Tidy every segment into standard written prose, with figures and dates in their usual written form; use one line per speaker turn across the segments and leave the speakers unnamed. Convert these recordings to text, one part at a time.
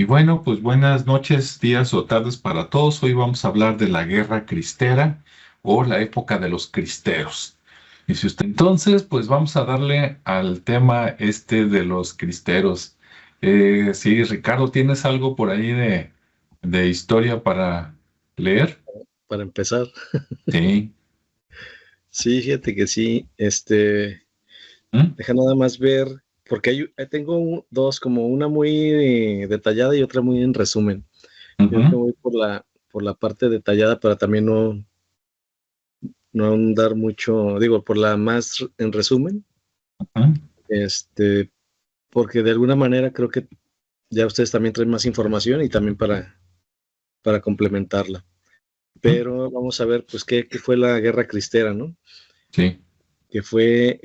bueno, pues buenas noches, días o tardes para todos. Hoy vamos a hablar de la Guerra Cristera o la época de los cristeros. Y si usted entonces, pues vamos a darle al tema este de los cristeros. Sí, Ricardo, ¿tienes algo por ahí de historia para leer?
Para empezar.
Sí.
Sí, fíjate que sí,
¿Mm?
deja nada más ver, porque tengo dos, como una muy detallada y otra muy en resumen. Yo creo que
Ujú.
voy por la parte detallada para también no ahondar mucho, digo, por la más en resumen,
Ujú.
este, porque de alguna manera creo que ya ustedes también traen más información y también para complementarla.
Ujú.
Pero vamos a ver, pues, qué fue la Guerra Cristera, ¿no?
Sí.
Que fue,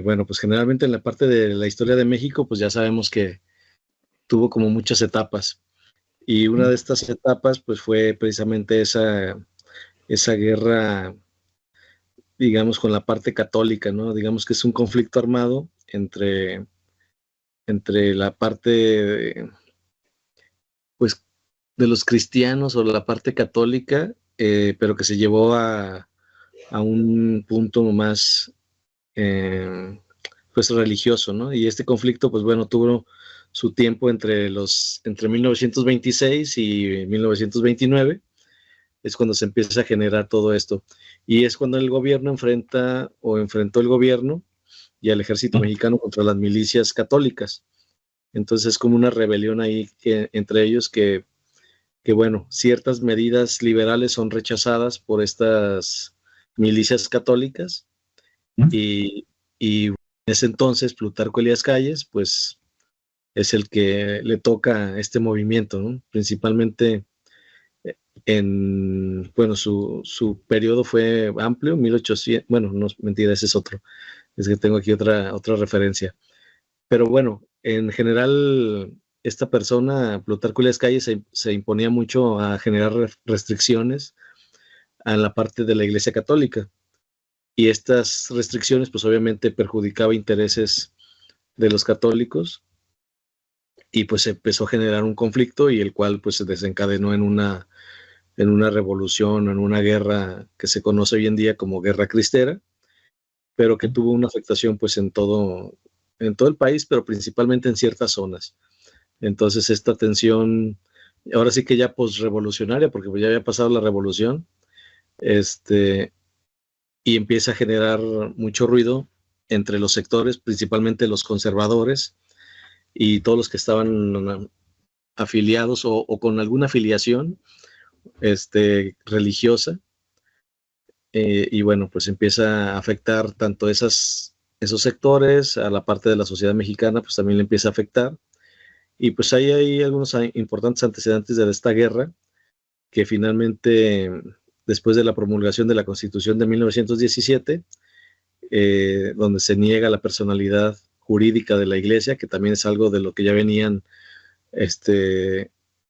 bueno, pues generalmente en la parte de la historia de México, pues ya sabemos que tuvo como muchas etapas. Y una
Ujú.
de estas etapas, pues fue precisamente esa guerra, digamos, con la parte católica, ¿no? Digamos que es un conflicto armado entre la parte, pues, de los cristianos o la parte católica, pero que se llevó a un punto más, eh, pues religioso, ¿no? Y este conflicto, pues bueno, tuvo su tiempo entre 1926 y 1929, es cuando se empieza a generar todo esto. Y es cuando el gobierno enfrentó el gobierno y al ejército
Ujú.
mexicano contra las milicias católicas. Entonces es como una rebelión ahí entre ellos que, bueno, ciertas medidas liberales son rechazadas por estas milicias católicas y, y en ese entonces Plutarco Elías Calles, pues es el que le toca este movimiento, ¿no? Principalmente bueno, su periodo fue amplio, 1800, bueno, no, mentira, ese es otro, es que tengo aquí otra referencia. Pero bueno, en general, esta persona, Plutarco Elías Calles, se imponía mucho a generar restricciones a la parte de la Iglesia Católica. Y estas restricciones, pues obviamente perjudicaba intereses de los católicos y pues se empezó a generar un conflicto y el cual pues se desencadenó en una revolución, en una guerra que se conoce hoy en día como Guerra Cristera, pero que tuvo una afectación pues en todo el país, pero principalmente en ciertas zonas. Entonces esta tensión, ahora sí que ya posrevolucionaria, porque pues ya había pasado la revolución, este, y empieza a generar mucho ruido entre los sectores, principalmente los conservadores y todos los que estaban afiliados o con alguna afiliación religiosa. Y bueno, pues empieza a afectar tanto esos sectores, a la parte de la sociedad mexicana, pues también le empieza a afectar. Y pues ahí hay algunos importantes antecedentes de esta guerra, que finalmente, después de la promulgación de la Constitución de 1917, donde se niega la personalidad jurídica de la Iglesia, que también es algo de lo que ya venían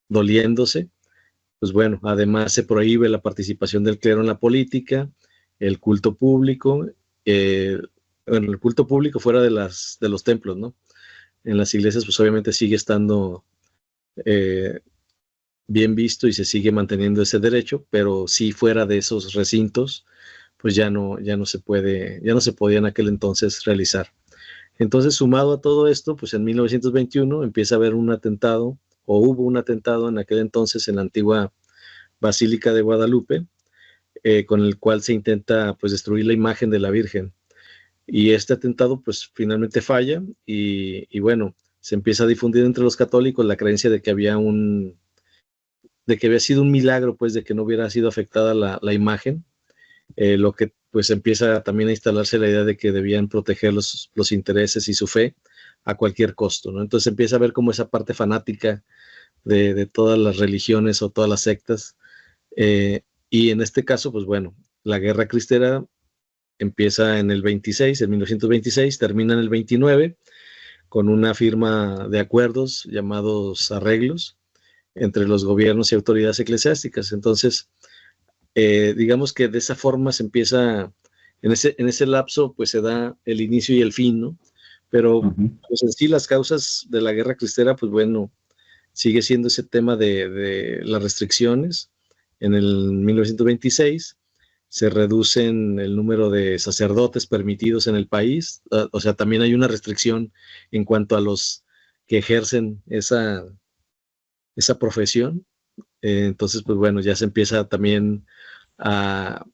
doliéndose. Pues bueno, además se prohíbe la participación del clero en la política, el culto público, eh, bueno, el culto público fuera de los templos, ¿no? En las iglesias, pues obviamente sigue estando eh, bien visto y se sigue manteniendo ese derecho, pero sí fuera de esos recintos, pues ya no se puede, ya no se podía en aquel entonces realizar. Entonces, sumado a todo esto, pues en 1921 empieza a haber un atentado, o hubo un atentado en aquel entonces en la antigua Basílica de Guadalupe, con el cual se intenta pues destruir la imagen de la Virgen. Y este atentado pues finalmente falla y bueno, se empieza a difundir entre los católicos la creencia de que había sido un milagro pues de que no hubiera sido afectada la imagen, lo que pues empieza también a instalarse la idea de que debían proteger los intereses y su fe a cualquier costo, ¿no? Entonces empieza a ver como esa parte fanática de todas las religiones o todas las sectas. Y en este caso, pues bueno, la guerra cristera empieza en el 26, en 1926, termina en el 29, con una firma de acuerdos llamados arreglos entre los gobiernos y autoridades eclesiásticas. Entonces, digamos que de esa forma se empieza, en ese lapso, pues se da el inicio y el fin, ¿no? Pero
Ujú.
pues en sí las causas de la guerra cristera, pues bueno, sigue siendo ese tema de las restricciones. En el 1926 se reducen el número de sacerdotes permitidos en el país, o sea, también hay una restricción en cuanto a los que ejercen esa profesión. Entonces, pues bueno, ya se empieza también a,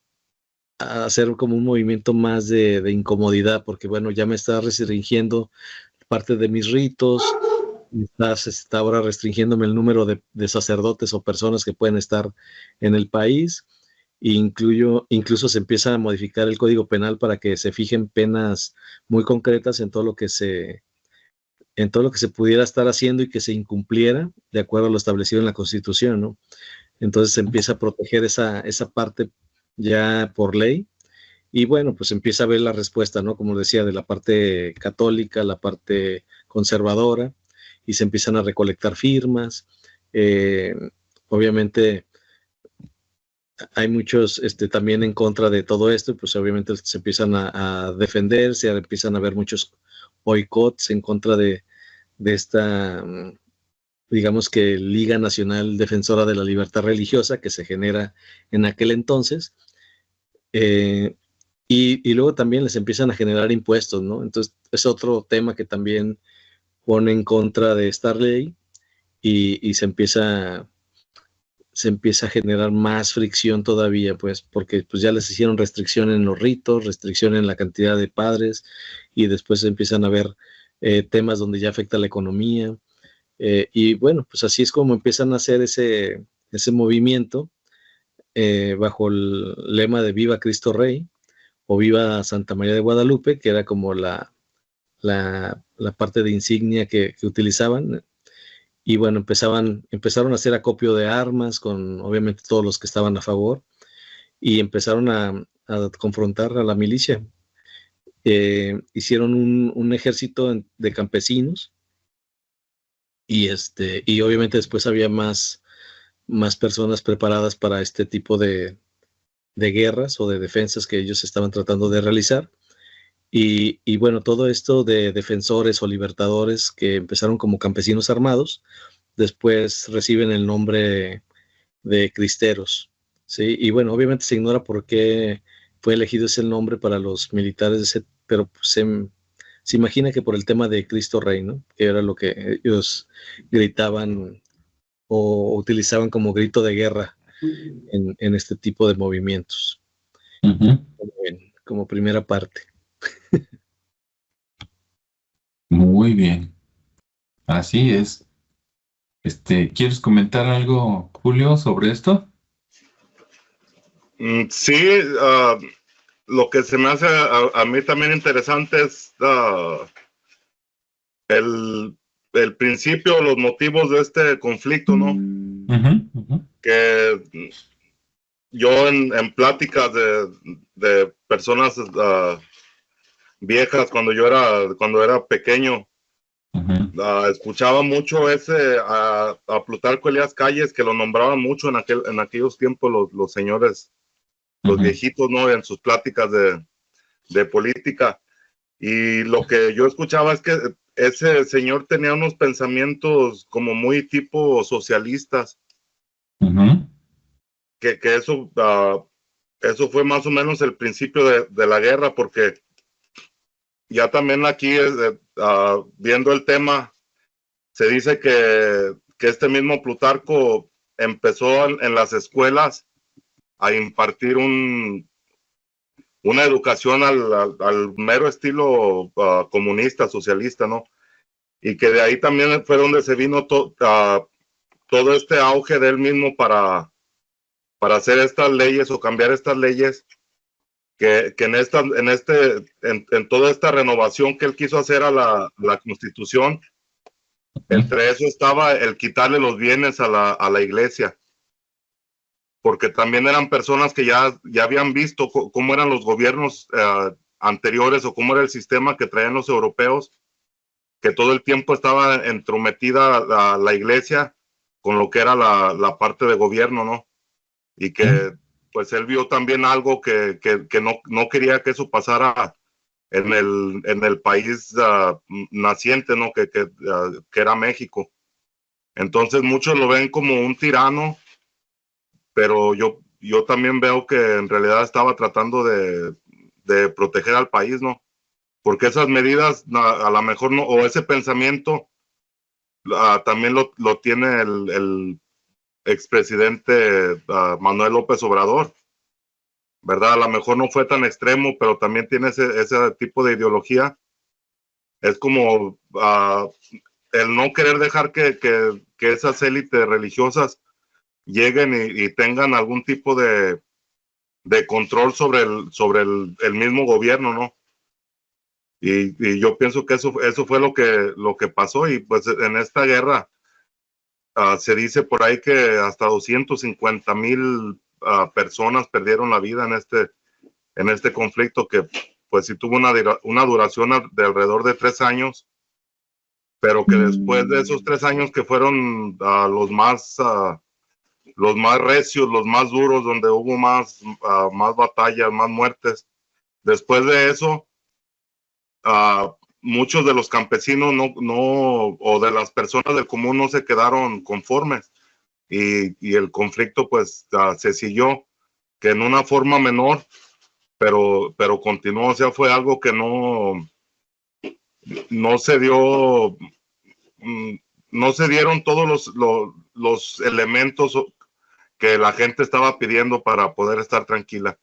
a hacer como un movimiento más de incomodidad, porque bueno, ya me está restringiendo parte de mis ritos, está ahora restringiéndome el número de sacerdotes o personas que pueden estar en el país, e incluso se empieza a modificar el Código Penal para que se fijen penas muy concretas en todo lo que se pudiera estar haciendo y que se incumpliera de acuerdo a lo establecido en la Constitución, ¿no? Entonces se empieza a proteger esa parte ya por ley. Y bueno, pues empieza a ver la respuesta, ¿no? Como decía, de la parte católica, la parte conservadora, y se empiezan a recolectar firmas. Obviamente hay muchos también en contra de todo esto, pues obviamente se empiezan a defender, se empiezan a ver muchos boicots en contra de esta, digamos que Liga Nacional Defensora de la Libertad Religiosa que se genera en aquel entonces. Y luego también les empiezan a generar impuestos, ¿no? Entonces es otro tema que también pone en contra de esta ley, y se empieza a generar más fricción todavía, pues, porque pues ya les hicieron restricción en los ritos, restricción en la cantidad de padres, y después empiezan a ver temas donde ya afecta la economía. Y bueno, pues así es como empiezan a hacer ese movimiento bajo el lema de Viva Cristo Rey o Viva Santa María de Guadalupe, que era como la parte de insignia que utilizaban. Y bueno, empezaron a hacer acopio de armas con obviamente todos los que estaban a favor, y empezaron a confrontar a la milicia. Hicieron un ejército de campesinos, y obviamente después había más personas preparadas para este tipo de guerras o de defensas que ellos estaban tratando de realizar. Y bueno, todo esto de defensores o libertadores que empezaron como campesinos armados, después reciben el nombre de cristeros, ¿sí? Y bueno, obviamente se ignora por qué fue elegido ese nombre para los militares, pero pues se imagina que por el tema de Cristo Rey, ¿no? Que era lo que ellos gritaban o utilizaban como grito de guerra en este tipo de movimientos. Como primera parte.
Muy bien, así es. ¿Quieres comentar algo, Julio, sobre esto?
Sí, lo que se me hace a mí también interesante es el principio, los motivos de este conflicto, ¿no? Que yo en pláticas de personas viejas cuando era pequeño, escuchaba mucho a Plutarco Elías Calles, que lo nombraban mucho en aquellos tiempos los señores, los viejitos, ¿no? En sus pláticas de política. Y lo que yo escuchaba es que ese señor tenía unos pensamientos como muy tipo socialistas. Que eso fue más o menos el principio de la guerra, porque ya también aquí, viendo el tema, se dice que este mismo Plutarco empezó en las escuelas a impartir una educación al mero estilo comunista, socialista, ¿no? Y que de ahí también fue donde se vino todo este auge de él mismo para hacer estas leyes o cambiar estas leyes, que en toda esta renovación que él quiso hacer a la Constitución, entre eso estaba el quitarle los bienes a la iglesia, porque también eran personas que ya habían visto cómo eran los gobiernos anteriores o cómo era el sistema que traían los europeos, que todo el tiempo estaba entrometida la iglesia con lo que era la parte de gobierno, ¿no? Y que pues él vio también algo que no quería que eso pasara en el país naciente, ¿no? Que era México. Entonces muchos lo ven como un tirano, pero yo también veo que en realidad estaba tratando de proteger al país, ¿no? Porque esas medidas a lo mejor no, o ese pensamiento también lo tiene el expresidente Manuel López Obrador, ¿verdad? A lo mejor no fue tan extremo, pero también tiene ese tipo de ideología. Es como el no querer dejar que esas élites religiosas lleguen y tengan algún tipo de control sobre el mismo gobierno, ¿no? Y yo pienso que eso fue lo que pasó, y pues en esta guerra se dice por ahí que hasta 250,000 personas perdieron la vida en este conflicto, que pues sí tuvo una duración de alrededor de 3 años, pero que después de esos 3 años que fueron los más recios, los más duros, donde hubo más batallas, más muertes, después de eso muchos de los campesinos o de las personas del común no se quedaron conformes, y el conflicto pues se siguió, que en una forma menor, pero continuó. O sea, fue algo que no se dio, no se dieron todos los elementos que la gente estaba pidiendo para poder estar tranquila.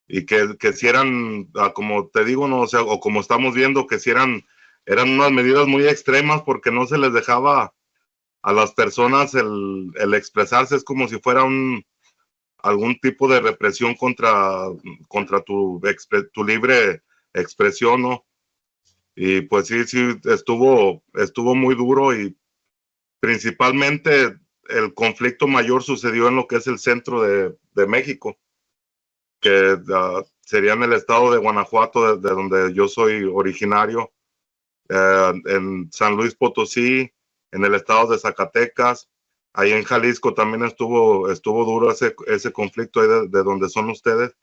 Y que si eran, como te digo, no, o sea, o como estamos viendo, que si eran unas medidas muy extremas, porque no se les dejaba a las personas el expresarse. Es como si fuera algún tipo de represión contra tu libre expresión, ¿no? Y pues sí, estuvo muy duro, y principalmente el conflicto mayor sucedió en lo que es el centro de México, que sería en el estado de Guanajuato, de donde yo soy originario, en San Luis Potosí, en el estado de Zacatecas, ahí en Jalisco también estuvo duro ese conflicto ahí de donde son ustedes.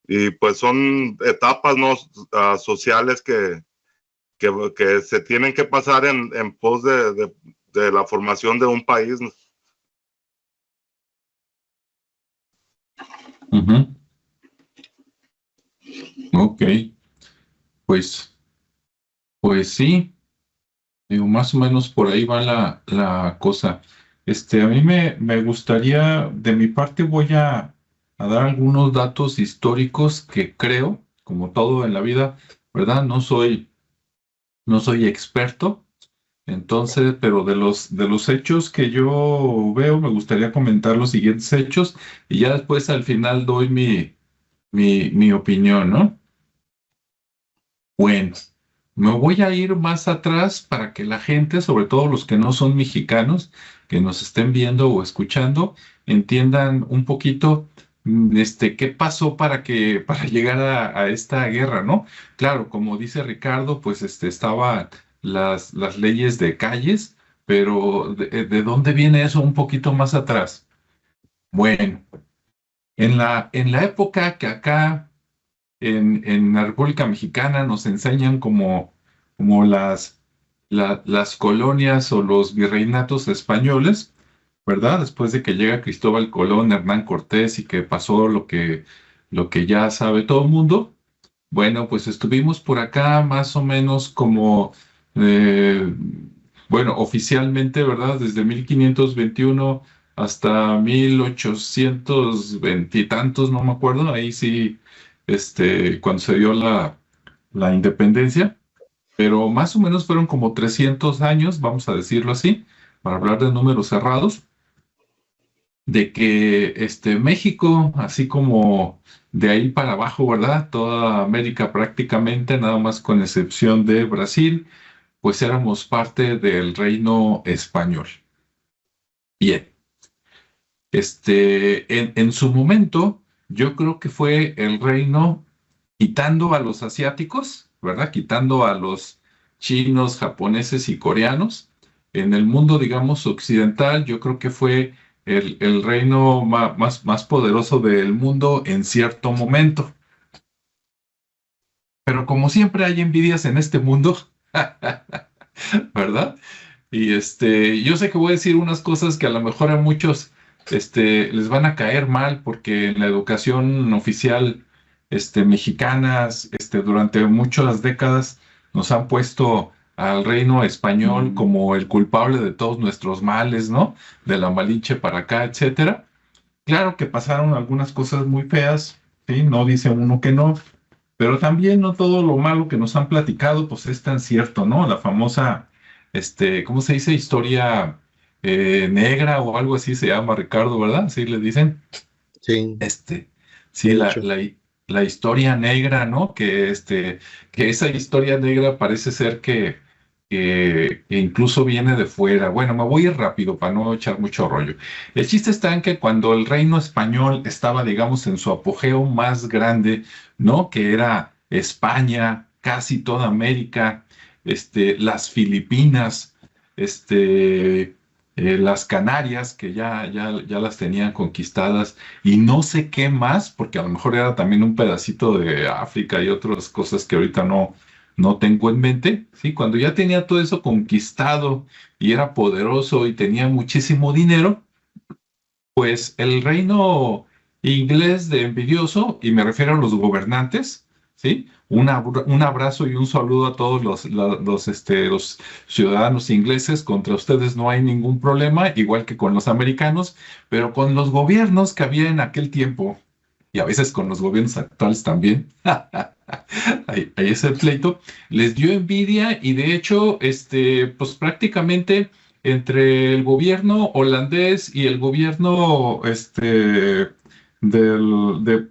Y pues son etapas, ¿no? Sociales que se tienen que pasar en pos de la formación de un país.
Ok, pues sí, digo, más o menos por ahí va la cosa. A mí me gustaría, de mi parte voy a dar algunos datos históricos que creo, como todo en la vida, ¿verdad? No soy experto, entonces, pero de los hechos que yo veo, me gustaría comentar los siguientes hechos, y ya después al final doy mi opinión, ¿no? Bueno, me voy a ir más atrás para que la gente, sobre todo los que no son mexicanos, que nos estén viendo o escuchando, entiendan un poquito qué pasó para llegar a esta guerra, ¿no? Claro, como dice Ricardo, pues estaban las leyes de calles, pero ¿de dónde viene eso un poquito más atrás? Bueno, en la época que acá en la República Mexicana nos enseñan como las colonias o los virreinatos españoles, ¿verdad? Después de que llega Cristóbal Colón, Hernán Cortés, y que pasó lo que ya sabe todo el mundo. Bueno, pues estuvimos por acá más o menos como, eh, bueno, oficialmente, ¿verdad? Desde 1521 hasta 1820 y tantos, no me acuerdo, ahí sí, cuando se dio la independencia, pero más o menos fueron como 300 años, vamos a decirlo así, para hablar de números cerrados, de que México, así como de ahí para abajo, ¿verdad? Toda América prácticamente, nada más con excepción de Brasil, pues éramos parte del reino español. Bien, en su momento, yo creo que fue el reino, quitando a los asiáticos, ¿verdad? Quitando a los chinos, japoneses y coreanos, en el mundo, digamos, occidental, yo creo que fue el reino más poderoso del mundo en cierto momento. Pero como siempre hay envidias en este mundo, ¿verdad? Y yo sé que voy a decir unas cosas que a lo mejor a muchos les van a caer mal, porque en la educación oficial mexicanas durante muchas décadas nos han puesto al reino español como el culpable de todos nuestros males, ¿no? De la Malinche para acá, etcétera. Claro que pasaron algunas cosas muy feas, ¿sí? No dice uno que no, pero también no todo lo malo que nos han platicado, pues es tan cierto, ¿no? La famosa, ¿cómo se dice? Historia negra o algo así se llama, Ricardo, ¿verdad? Sí, le dicen.
Sí,
Este, sí,
de hecho.
la historia negra, ¿no? Que esa historia negra parece ser que incluso viene de fuera. Bueno, me voy a ir rápido para no echar mucho rollo. El chiste está en que cuando el reino español estaba, digamos, en su apogeo más grande, ¿no? Que era España, casi toda América, las Filipinas, las Canarias, que ya las tenían conquistadas, y no sé qué más, porque a lo mejor era también un pedacito de África y otras cosas que ahorita no tengo en mente, ¿sí? Cuando ya tenía todo eso conquistado y era poderoso y tenía muchísimo dinero, pues el reino inglés de envidioso, y me refiero a los gobernantes, ¿sí? Un abrazo y un saludo a todos los ciudadanos ingleses. Contra ustedes no hay ningún problema, igual que con los americanos, pero con los gobiernos que había en aquel tiempo, y a veces con los gobiernos actuales también, ahí es el pleito, les dio envidia. Y de hecho, pues prácticamente entre el gobierno holandés y el gobierno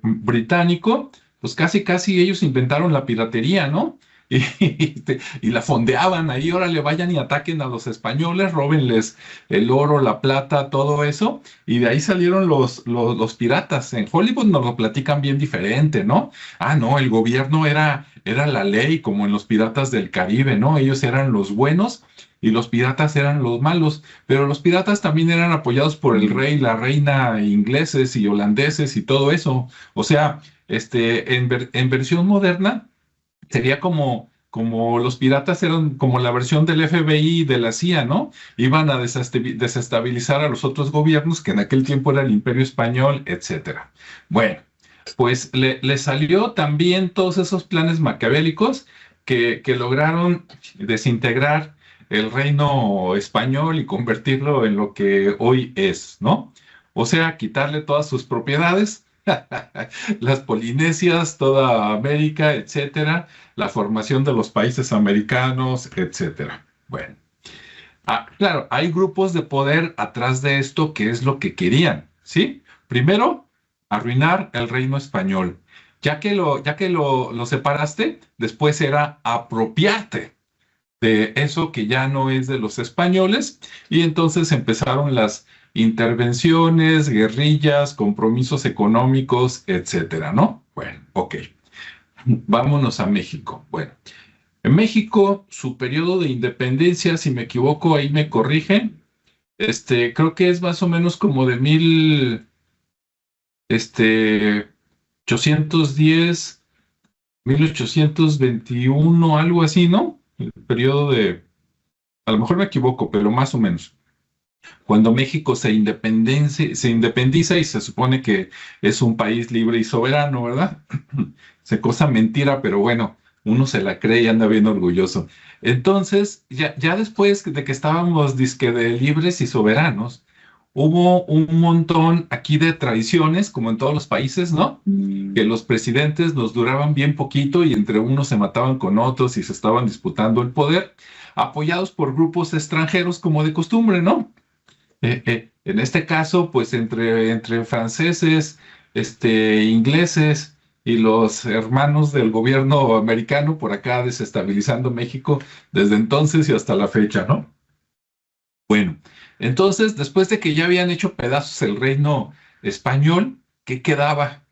británico, pues casi ellos inventaron la piratería, ¿no? Y la fondeaban ahí, órale, vayan y ataquen a los españoles, róbenles el oro, la plata, todo eso, y de ahí salieron los piratas. En Hollywood nos lo platican bien diferente, ¿no? Ah, no, el gobierno era la ley, como en los piratas del Caribe, ¿no? Ellos eran los buenos y los piratas eran los malos, pero los piratas también eran apoyados por el rey, la reina, ingleses y holandeses y todo eso. O sea, en versión moderna sería como los piratas eran como la versión del FBI y de la CIA, ¿no? Iban a desestabilizar a los otros gobiernos, que en aquel tiempo era el Imperio Español, etcétera. Bueno, pues le salió también todos esos planes maquiavélicos que lograron desintegrar el reino español y convertirlo en lo que hoy es, ¿no? O sea, quitarle todas sus propiedades, las Polinesias, toda América, etcétera, la formación de los países americanos, etcétera. Bueno, claro, hay grupos de poder atrás de esto que es lo que querían, ¿sí? Primero, arruinar el reino español. Ya que lo separaste, después era apropiarte de eso que ya no es de los españoles, y entonces empezaron las intervenciones, guerrillas, compromisos económicos, etcétera, ¿no? Bueno, ok. Vámonos a México. Bueno, en México, su periodo de independencia, si me equivoco, ahí me corrigen, creo que es más o menos como de este, 810, 1821, algo así, ¿no? El periodo a lo mejor me equivoco, pero más o menos. Cuando México se independiza y se supone que es un país libre y soberano, ¿verdad? Se cosa mentira, pero bueno, uno se la cree y anda bien orgulloso. Entonces, ya después de que estábamos disque de libres y soberanos, hubo un montón aquí de tradiciones, como en todos los países, ¿no? Que los presidentes nos duraban bien poquito y entre unos se mataban con otros y se estaban disputando el poder, apoyados por grupos extranjeros como de costumbre, ¿no? En este caso, pues entre franceses, ingleses y los hermanos del gobierno americano por acá desestabilizando México desde entonces y hasta la fecha, ¿no? Bueno, entonces, después de que ya habían hecho pedazos el reino español, ¿qué quedaba?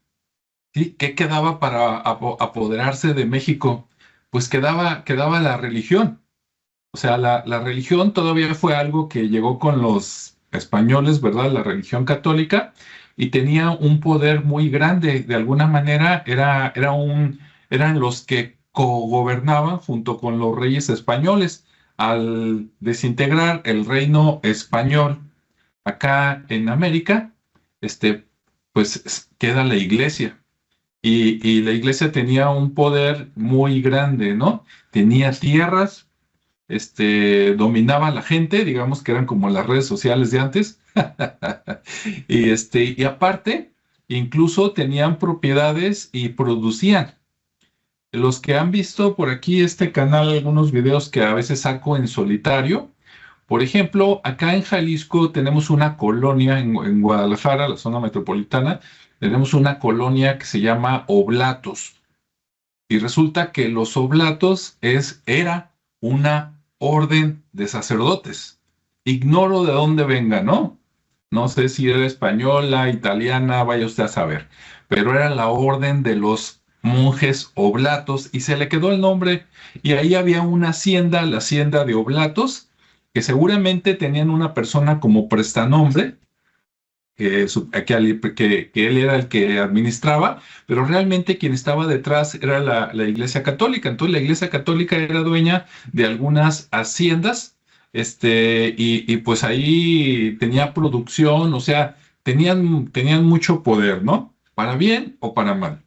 ¿Sí? ¿Qué quedaba para apoderarse de México? Pues quedaba la religión. O sea, la religión todavía fue algo que llegó con los españoles, ¿verdad? La religión católica, y tenía un poder muy grande. De alguna manera eran los que cogobernaban junto con los reyes españoles. al desintegrar el reino español acá en América, pues queda la iglesia. Y la iglesia tenía un poder muy grande, ¿no? Tenía tierras, dominaba a la gente, digamos que eran como las redes sociales de antes. Y aparte, incluso tenían propiedades y producían. Los que han visto por aquí este canal, algunos videos que a veces saco en solitario, por ejemplo, acá en Jalisco tenemos una colonia, en Guadalajara, la zona metropolitana, tenemos una colonia que se llama Oblatos. Y resulta que los Oblatos era una orden de sacerdotes. Ignoro de dónde venga, ¿no? No sé si era española, italiana, vaya usted a saber. Pero era la orden de los monjes Oblatos y se le quedó el nombre. Y ahí había una hacienda, la hacienda de Oblatos, que seguramente tenían una persona como prestanombre, que él era el que administraba, pero realmente quien estaba detrás era la Iglesia Católica. Entonces la Iglesia Católica era dueña de algunas haciendas, y pues ahí tenía producción, o sea, tenían mucho poder, ¿no? Para bien o para mal.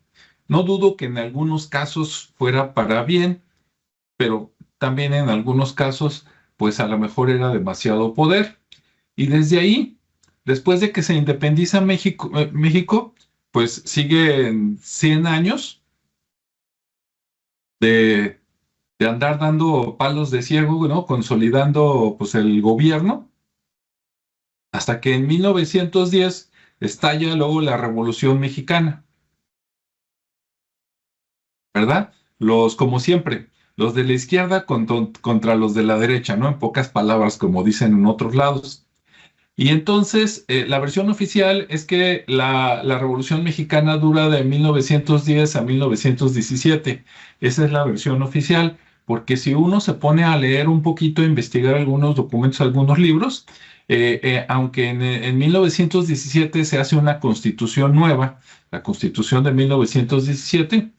No dudo que en algunos casos fuera para bien, pero también en algunos casos, pues a lo mejor era demasiado poder. Y desde ahí, después de que se independiza México, pues siguen 100 años de, de andar dando palos de ciego, ¿no? Consolidando pues el gobierno, hasta que en 1910 estalla luego la Revolución Mexicana, ¿verdad? Como siempre, los de la izquierda contra los de la derecha, ¿no? En pocas palabras, como dicen en otros lados. Y entonces, la versión oficial es que la Revolución Mexicana dura de 1910 a 1917. Esa es la versión oficial, porque si uno se pone a leer un poquito, a investigar algunos documentos, algunos libros, aunque en 1917 se hace una constitución nueva, la Constitución de 1917,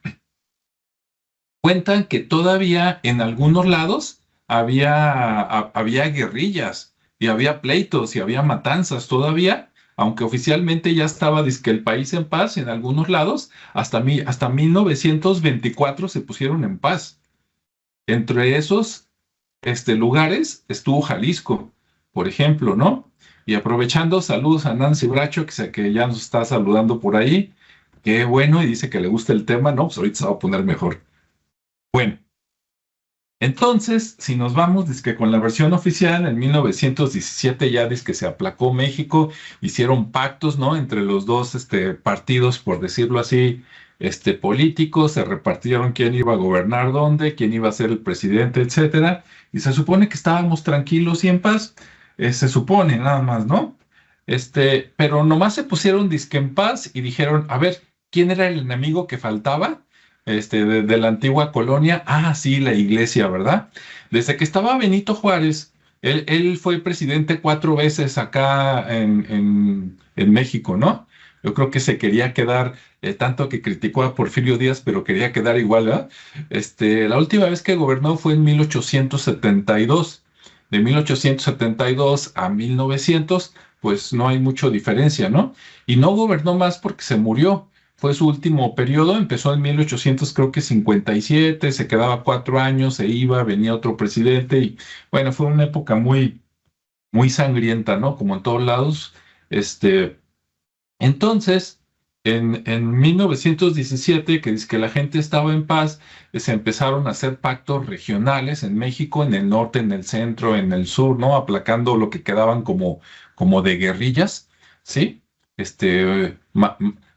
cuentan que todavía en algunos lados había guerrillas y había pleitos y había matanzas todavía, aunque oficialmente ya estaba dizque el país en paz en algunos lados, hasta 1924 se pusieron en paz. Entre esos lugares estuvo Jalisco, por ejemplo, ¿no? Y aprovechando, saludos a Nancy Bracho, que ya nos está saludando por ahí. Qué bueno, y dice que le gusta el tema, ¿no? Pues ahorita se va a poner mejor. Bueno, entonces, si nos vamos, dice que con la versión oficial, en 1917 ya dice que se aplacó México, hicieron pactos, ¿no? Entre los dos partidos, por decirlo así, políticos, se repartieron quién iba a gobernar dónde, quién iba a ser el presidente, etcétera, y se supone que estábamos tranquilos y en paz, se supone nada más, ¿no? Pero nomás se pusieron disque en paz y dijeron, a ver, ¿quién era el enemigo que faltaba? De la antigua colonia. Ah, sí, la iglesia, ¿verdad? Desde que estaba Benito Juárez, él fue presidente 4 veces acá en México, ¿no? Yo creo que se quería quedar, tanto que criticó a Porfirio Díaz, pero quería quedar igual, ¿verdad? La última vez que gobernó fue en 1872. De 1872 a 1900, pues no hay mucha diferencia, ¿no? Y no gobernó más porque se murió. Fue su último periodo, empezó en 1800, creo que 57, se quedaba 4 años, se iba, venía otro presidente y bueno, fue una época muy, muy sangrienta, ¿no? Como en todos lados. Entonces, en 1917, que dice que la gente estaba en paz, se empezaron a hacer pactos regionales en México, en el norte, en el centro, en el sur, ¿no? Aplacando lo que quedaban como de guerrillas, ¿sí?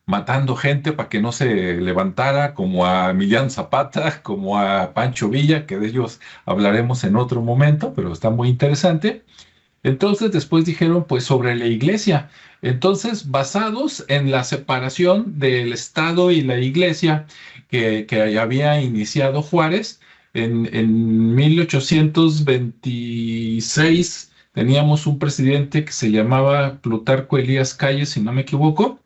Matando gente para que no se levantara, como a Emiliano Zapata, como a Pancho Villa, que de ellos hablaremos en otro momento, pero está muy interesante. Entonces después dijeron, pues sobre la iglesia. Entonces, basados en la separación del Estado y la iglesia que había iniciado Juárez, en 1826 teníamos un presidente que se llamaba Plutarco Elías Calles, si no me equivoco.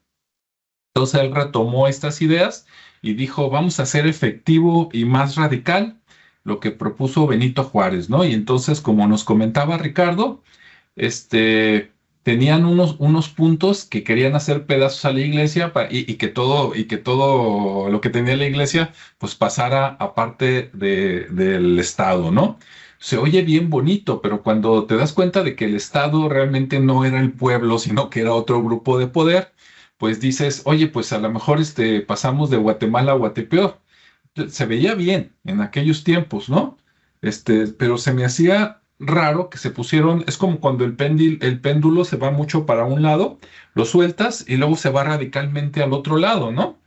Entonces él retomó estas ideas y dijo, vamos a ser efectivo y más radical lo que propuso Benito Juárez, ¿no? Y entonces, como nos comentaba Ricardo, este, tenían unos puntos que querían hacer pedazos a la iglesia y que todo lo que tenía la iglesia pues pasara a parte del Estado, ¿no? Se oye bien bonito, pero cuando te das cuenta de que el Estado realmente no era el pueblo, sino que era otro grupo de poder, pues dices, oye, pues a lo mejor pasamos de Guatemala a Guatepeor. Se veía bien en aquellos tiempos, ¿no? Pero se me hacía raro que se pusieron, es como cuando el péndulo se va mucho para un lado, lo sueltas y luego se va radicalmente al otro lado, ¿no?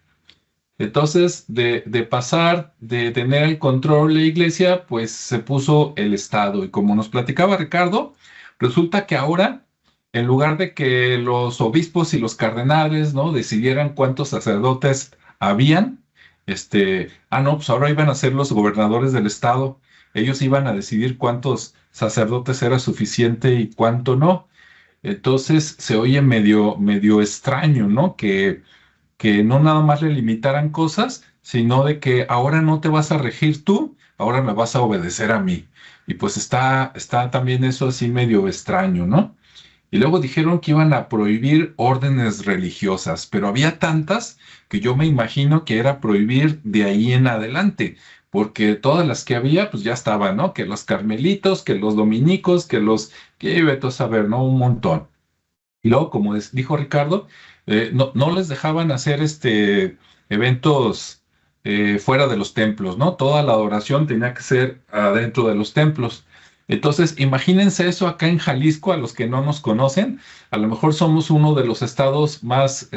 Entonces, de pasar de tener el control de la iglesia, pues se puso el Estado. Y como nos platicaba Ricardo, resulta que ahora, en lugar de que los obispos y los cardenales, ¿no? Decidieran cuántos sacerdotes habían, no, pues ahora iban a ser los gobernadores del Estado. Ellos iban a decidir cuántos sacerdotes era suficiente y cuánto no. Entonces se oye medio extraño, ¿no? Que no nada más le limitaran cosas, sino de que ahora no te vas a regir tú, ahora me vas a obedecer a mí. Y pues está también eso así medio extraño, ¿no? Y luego dijeron que iban a prohibir órdenes religiosas, pero había tantas que yo me imagino que era prohibir de ahí en adelante, porque todas las que había, pues ya estaban, ¿no? Que los carmelitos, que los dominicos, que vete a saber, ¿no? Un montón. Y luego, como dijo Ricardo, no les dejaban hacer eventos fuera de los templos, ¿no? Toda la adoración tenía que ser adentro de los templos. Entonces, imagínense eso acá en Jalisco, a los que no nos conocen, a lo mejor somos uno de los estados más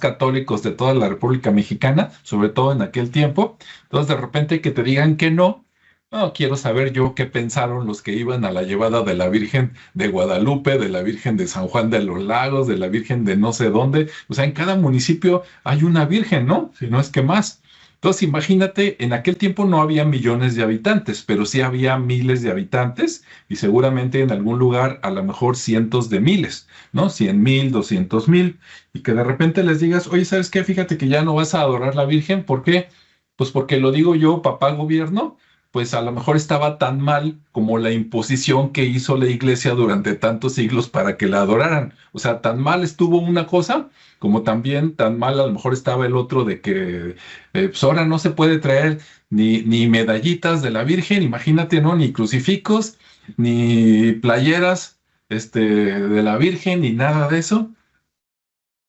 católicos de toda la República Mexicana, sobre todo en aquel tiempo. Entonces, de repente que te digan que no. No, quiero saber yo qué pensaron los que iban a la llevada de la Virgen de Guadalupe, de la Virgen de San Juan de los Lagos, de la Virgen de no sé dónde. O sea, en cada municipio hay una Virgen, ¿no? Si no es que más. Entonces, imagínate, en aquel tiempo no había millones de habitantes, pero sí había miles de habitantes y seguramente en algún lugar a lo mejor cientos de miles, ¿no? 100,000, 200,000. Y que de repente les digas, oye, ¿sabes qué? Fíjate que ya no vas a adorar la Virgen. ¿Por qué? Pues porque lo digo yo, papá gobierno, pues a lo mejor estaba tan mal como la imposición que hizo la iglesia durante tantos siglos para que la adoraran. O sea, tan mal estuvo una cosa como también tan mal a lo mejor estaba el otro de que pues ahora no se puede traer ni medallitas de la Virgen, imagínate, ¿no? Ni crucifijos, ni playeras de la Virgen, ni nada de eso.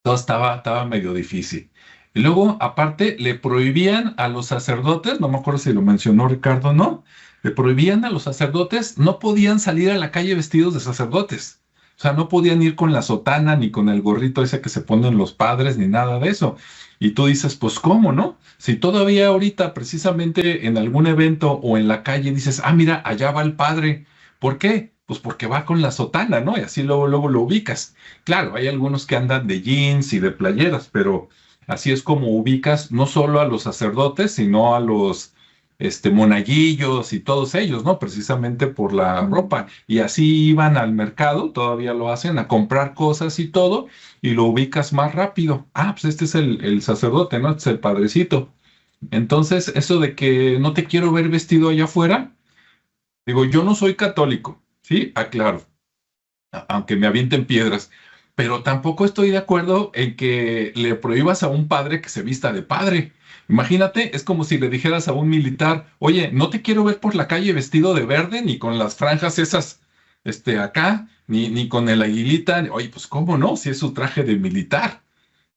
Todo estaba medio difícil. Y luego, aparte, le prohibían a los sacerdotes, no me acuerdo si lo mencionó Ricardo o no, le prohibían a los sacerdotes, no podían salir a la calle vestidos de sacerdotes. O sea, no podían ir con la sotana, ni con el gorrito ese que se ponen los padres, ni nada de eso. Y tú dices, pues, ¿cómo, no? Si todavía ahorita, precisamente en algún evento o en la calle, dices, mira, allá va el padre. ¿Por qué? Pues porque va con la sotana, ¿no? Y así luego lo ubicas. Claro, hay algunos que andan de jeans y de playeras, pero así es como ubicas no solo a los sacerdotes, sino a los monaguillos y todos ellos, ¿no? Precisamente por la ropa. Y así iban al mercado, todavía lo hacen, a comprar cosas y todo, y lo ubicas más rápido. Pues este es el sacerdote, ¿no? Este es el padrecito. Entonces, eso de que no te quiero ver vestido allá afuera, digo, yo no soy católico, ¿sí? Aclaro, aunque me avienten piedras, pero tampoco estoy de acuerdo en que le prohíbas a un padre que se vista de padre. Imagínate, es como si le dijeras a un militar, oye, no te quiero ver por la calle vestido de verde, ni con las franjas esas, acá, ni con el aguilita. Oye, pues cómo no, si es su traje de militar.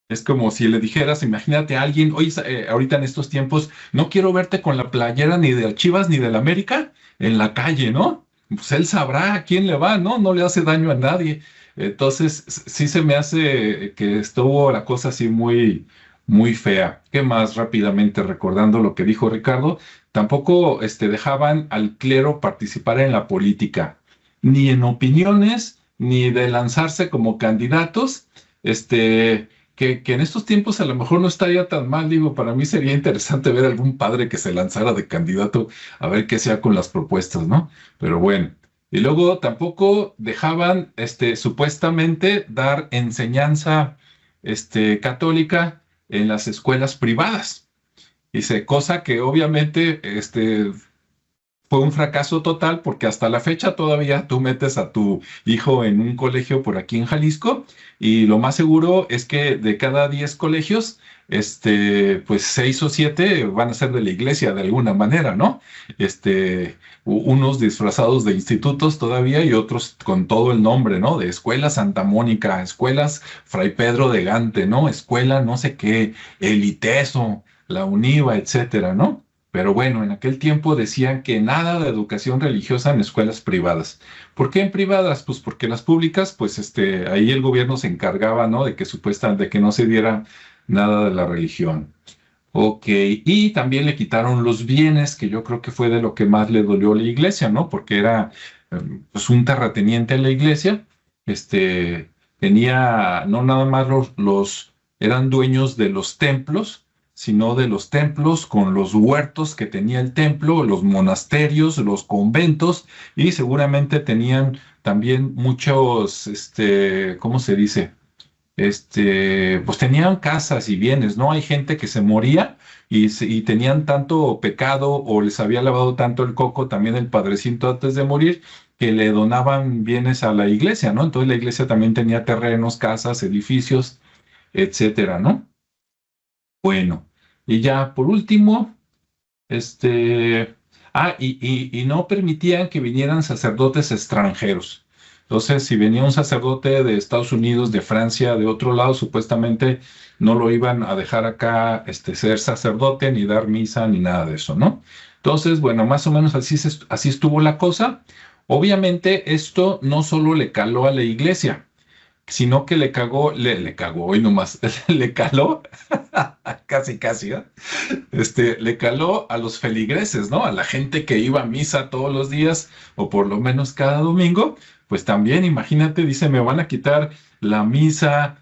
Es como si le dijeras, imagínate a alguien, oye, ahorita en estos tiempos, no quiero verte con la playera ni de Chivas ni del América en la calle, ¿no? Pues él sabrá a quién le va, ¿no? No le hace daño a nadie. Entonces, sí se me hace que estuvo la cosa así muy fea. ¿Qué más? Rápidamente recordando lo que dijo Ricardo, tampoco dejaban al clero participar en la política, ni en opiniones, ni de lanzarse como candidatos. Que en estos tiempos a lo mejor no estaría tan mal, digo, para mí sería interesante ver algún padre que se lanzara de candidato a ver qué sea con las propuestas, ¿no? Pero bueno, y luego tampoco dejaban, supuestamente dar enseñanza, católica en las escuelas privadas. Dice, cosa que obviamente, fue un fracaso total porque hasta la fecha todavía tú metes a tu hijo en un colegio por aquí en Jalisco y lo más seguro es que de cada 10 colegios, pues 6 o 7 van a ser de la iglesia de alguna manera, ¿no? Unos disfrazados de institutos todavía y otros con todo el nombre, ¿no? De Escuela Santa Mónica, Escuelas Fray Pedro de Gante, ¿no? Escuela no sé qué, el ITESO, la UNIVA, etcétera, ¿no? Pero bueno, en aquel tiempo decían que nada de educación religiosa en escuelas privadas. ¿Por qué en privadas? Pues porque las públicas, pues ahí el gobierno se encargaba, ¿no? De que supuestamente, de que no se diera nada de la religión. Ok, y también le quitaron los bienes, que yo creo que fue de lo que más le dolió a la iglesia, ¿no? Porque era pues un terrateniente en la iglesia, tenía, no nada más eran dueños de los templos, sino de los templos con los huertos que tenía el templo, los monasterios, los conventos, y seguramente tenían también muchos, ¿cómo se dice? Pues tenían casas y bienes, ¿no? Hay gente que se moría y tenían tanto pecado o les había lavado tanto el coco también el padrecito antes de morir que le donaban bienes a la iglesia, ¿no? Entonces la iglesia también tenía terrenos, casas, edificios, etcétera, ¿no? Bueno, y ya por último, y no permitían que vinieran sacerdotes extranjeros. Entonces, si venía un sacerdote de Estados Unidos, de Francia, de otro lado, supuestamente no lo iban a dejar acá, ser sacerdote, ni dar misa, ni nada de eso, ¿no? Entonces, bueno, más o menos así estuvo la cosa. Obviamente, esto no solo le caló a la iglesia, sino que le cagó hoy nomás, le caló, casi, casi, ¿eh? Le caló a los feligreses, ¿no? A la gente que iba a misa todos los días, o por lo menos cada domingo, pues también, imagínate, dice, me van a quitar la misa,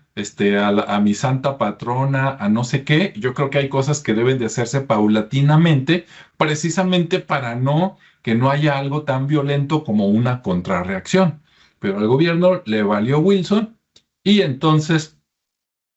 a mi santa patrona, a no sé qué. Yo creo que hay cosas que deben de hacerse paulatinamente, precisamente para que no haya algo tan violento como una contrarreacción. Pero al gobierno le valió Wilson y entonces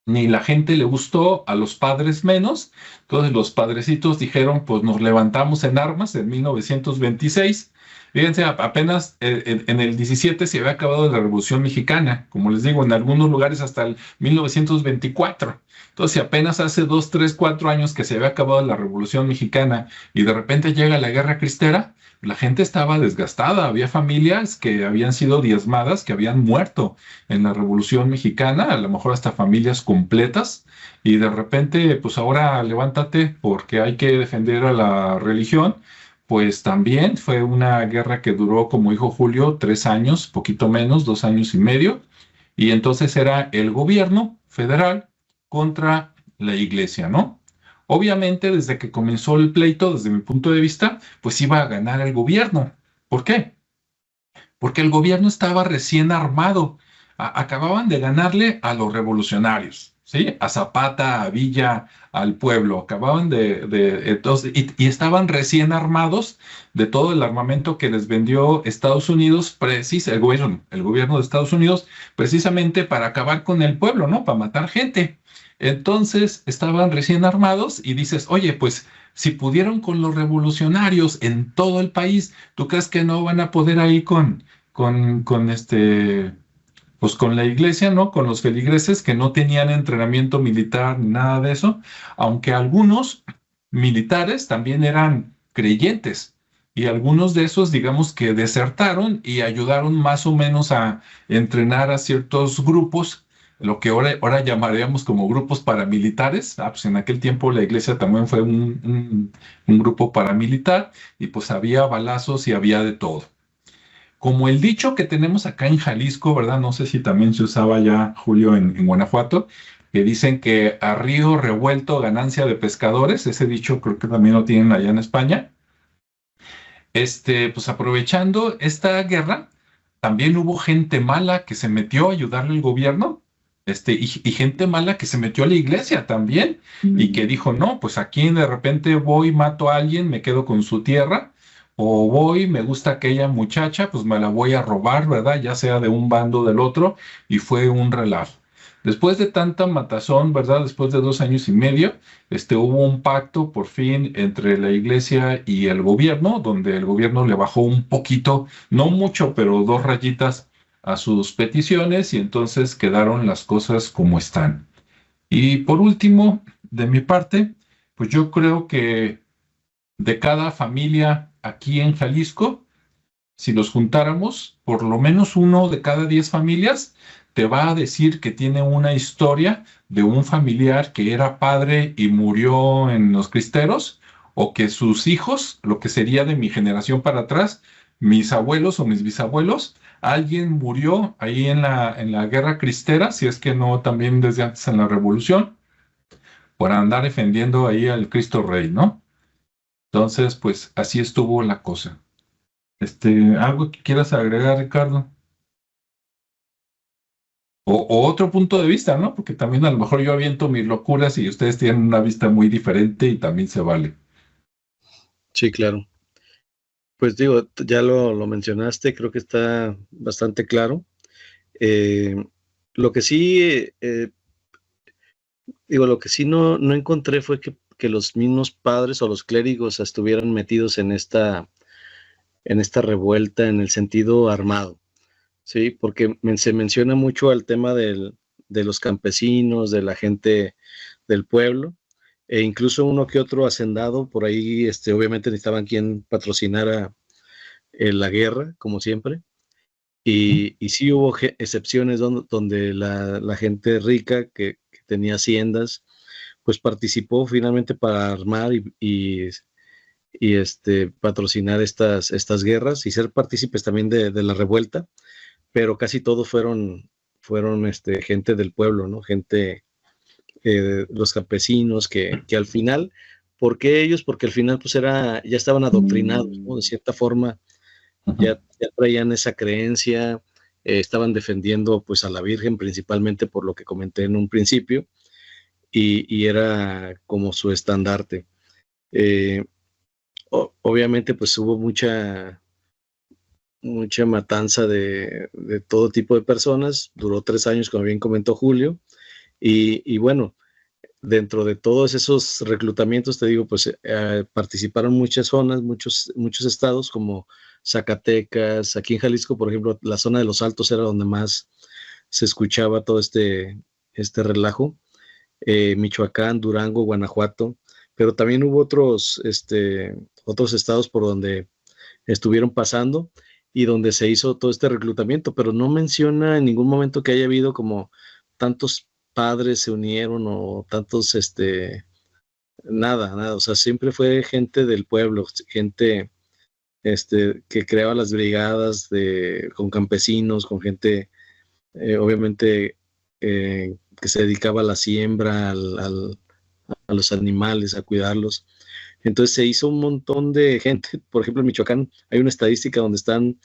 ni la gente le gustó, a los padres menos. Entonces los padrecitos dijeron, pues nos levantamos en armas en 1926. Fíjense, apenas en el 17 se había acabado la Revolución Mexicana, como les digo, en algunos lugares hasta el 1924. Entonces, si apenas hace 2, 3, 4 años que se había acabado la Revolución Mexicana y de repente llega la Guerra Cristera, la gente estaba desgastada, había familias que habían sido diezmadas, que habían muerto en la Revolución Mexicana, a lo mejor hasta familias completas, y de repente, pues ahora levántate porque hay que defender a la religión. Pues también fue una guerra que duró, como dijo Julio, 3 años, poquito menos, 2 años y medio, y entonces era el gobierno federal contra la iglesia, ¿no? Obviamente, desde que comenzó el pleito, desde mi punto de vista, pues iba a ganar el gobierno. ¿Por qué? Porque el gobierno estaba recién armado. Acababan de ganarle a los revolucionarios, ¿sí? A Zapata, a Villa, al pueblo. Acababan entonces, y estaban recién armados de todo el armamento que les vendió Estados Unidos, el gobierno de Estados Unidos, precisamente para acabar con el pueblo, ¿no? Para matar gente. Entonces estaban recién armados y dices, oye, pues si pudieron con los revolucionarios en todo el país, ¿tú crees que no van a poder ahí con pues con la iglesia, ¿no? Con los feligreses que no tenían entrenamiento militar ni nada de eso, aunque algunos militares también eran creyentes y algunos de esos, digamos que desertaron y ayudaron más o menos a entrenar a ciertos grupos, lo que ahora llamaríamos como grupos paramilitares. Pues en aquel tiempo la iglesia también fue un grupo paramilitar y pues había balazos y había de todo. Como el dicho que tenemos acá en Jalisco, ¿verdad? No sé si también se usaba ya, Julio, en Guanajuato, que dicen que a río revuelto ganancia de pescadores. Ese dicho creo que también lo tienen allá en España. Pues aprovechando esta guerra, también hubo gente mala que se metió a ayudarle al gobierno, y gente mala que se metió a la iglesia también, y que dijo, no, pues aquí de repente voy, mato a alguien, me quedo con su tierra, o voy, me gusta aquella muchacha, pues me la voy a robar, ¿verdad? Ya sea de un bando o del otro, y fue un relajo. Después de tanta matazón, ¿verdad? Después de 2 años y medio, hubo un pacto por fin entre la iglesia y el gobierno, donde el gobierno le bajó un poquito, no mucho, pero 2 rayitas a sus peticiones y entonces quedaron las cosas como están. Y por último, de mi parte, pues yo creo que de cada familia aquí en Jalisco, si los juntáramos, por lo menos uno de cada 10 familias te va a decir que tiene una historia de un familiar que era padre y murió en los cristeros, o que sus hijos, lo que sería de mi generación para atrás, mis abuelos o mis bisabuelos, alguien murió ahí en la guerra cristera, si es que no también desde antes en la revolución, por andar defendiendo ahí al Cristo Rey, ¿no? Entonces, pues así estuvo la cosa. ¿Algo que quieras agregar, Ricardo? O otro punto de vista, ¿no? Porque también a lo mejor yo aviento mis locuras y ustedes tienen una vista muy diferente y también se vale.
Sí, claro. Pues digo, ya lo mencionaste, creo que está bastante claro. Lo que sí, lo que sí no encontré fue que los mismos padres o los clérigos estuvieran metidos en esta revuelta en el sentido armado, ¿sí? Porque se menciona mucho el tema de los campesinos, de la gente del pueblo, e incluso uno que otro hacendado por ahí, obviamente necesitaban quien patrocinara la guerra, como siempre. Y sí hubo excepciones donde la gente rica que tenía haciendas, pues participó finalmente para armar y patrocinar estas guerras y ser partícipes también de la revuelta, pero casi todos fueron gente del pueblo, ¿no? Gente, los campesinos que al final, ¿por qué ellos? Porque al final pues ya estaban adoctrinados, ¿no? De cierta forma ya traían esa creencia, estaban defendiendo pues a la Virgen principalmente por lo que comenté en un principio, y era como su estandarte. Obviamente pues hubo mucha matanza de todo tipo de personas, duró 3 años, como bien comentó Julio, y bueno, dentro de todos esos reclutamientos, te digo, pues participaron muchas zonas, muchos estados como Zacatecas. Aquí en Jalisco, por ejemplo, la zona de los Altos era donde más se escuchaba todo este relajo. Michoacán, Durango, Guanajuato, pero también hubo otros estados por donde estuvieron pasando y donde se hizo todo este reclutamiento, pero no menciona en ningún momento que haya habido como tantos padres se unieron o tantos, nada, o sea, siempre fue gente del pueblo, gente, que creaba las brigadas con campesinos, con gente, obviamente, que se dedicaba a la siembra, a los animales, a cuidarlos. Entonces se hizo un montón de gente, por ejemplo, en Michoacán hay una estadística donde están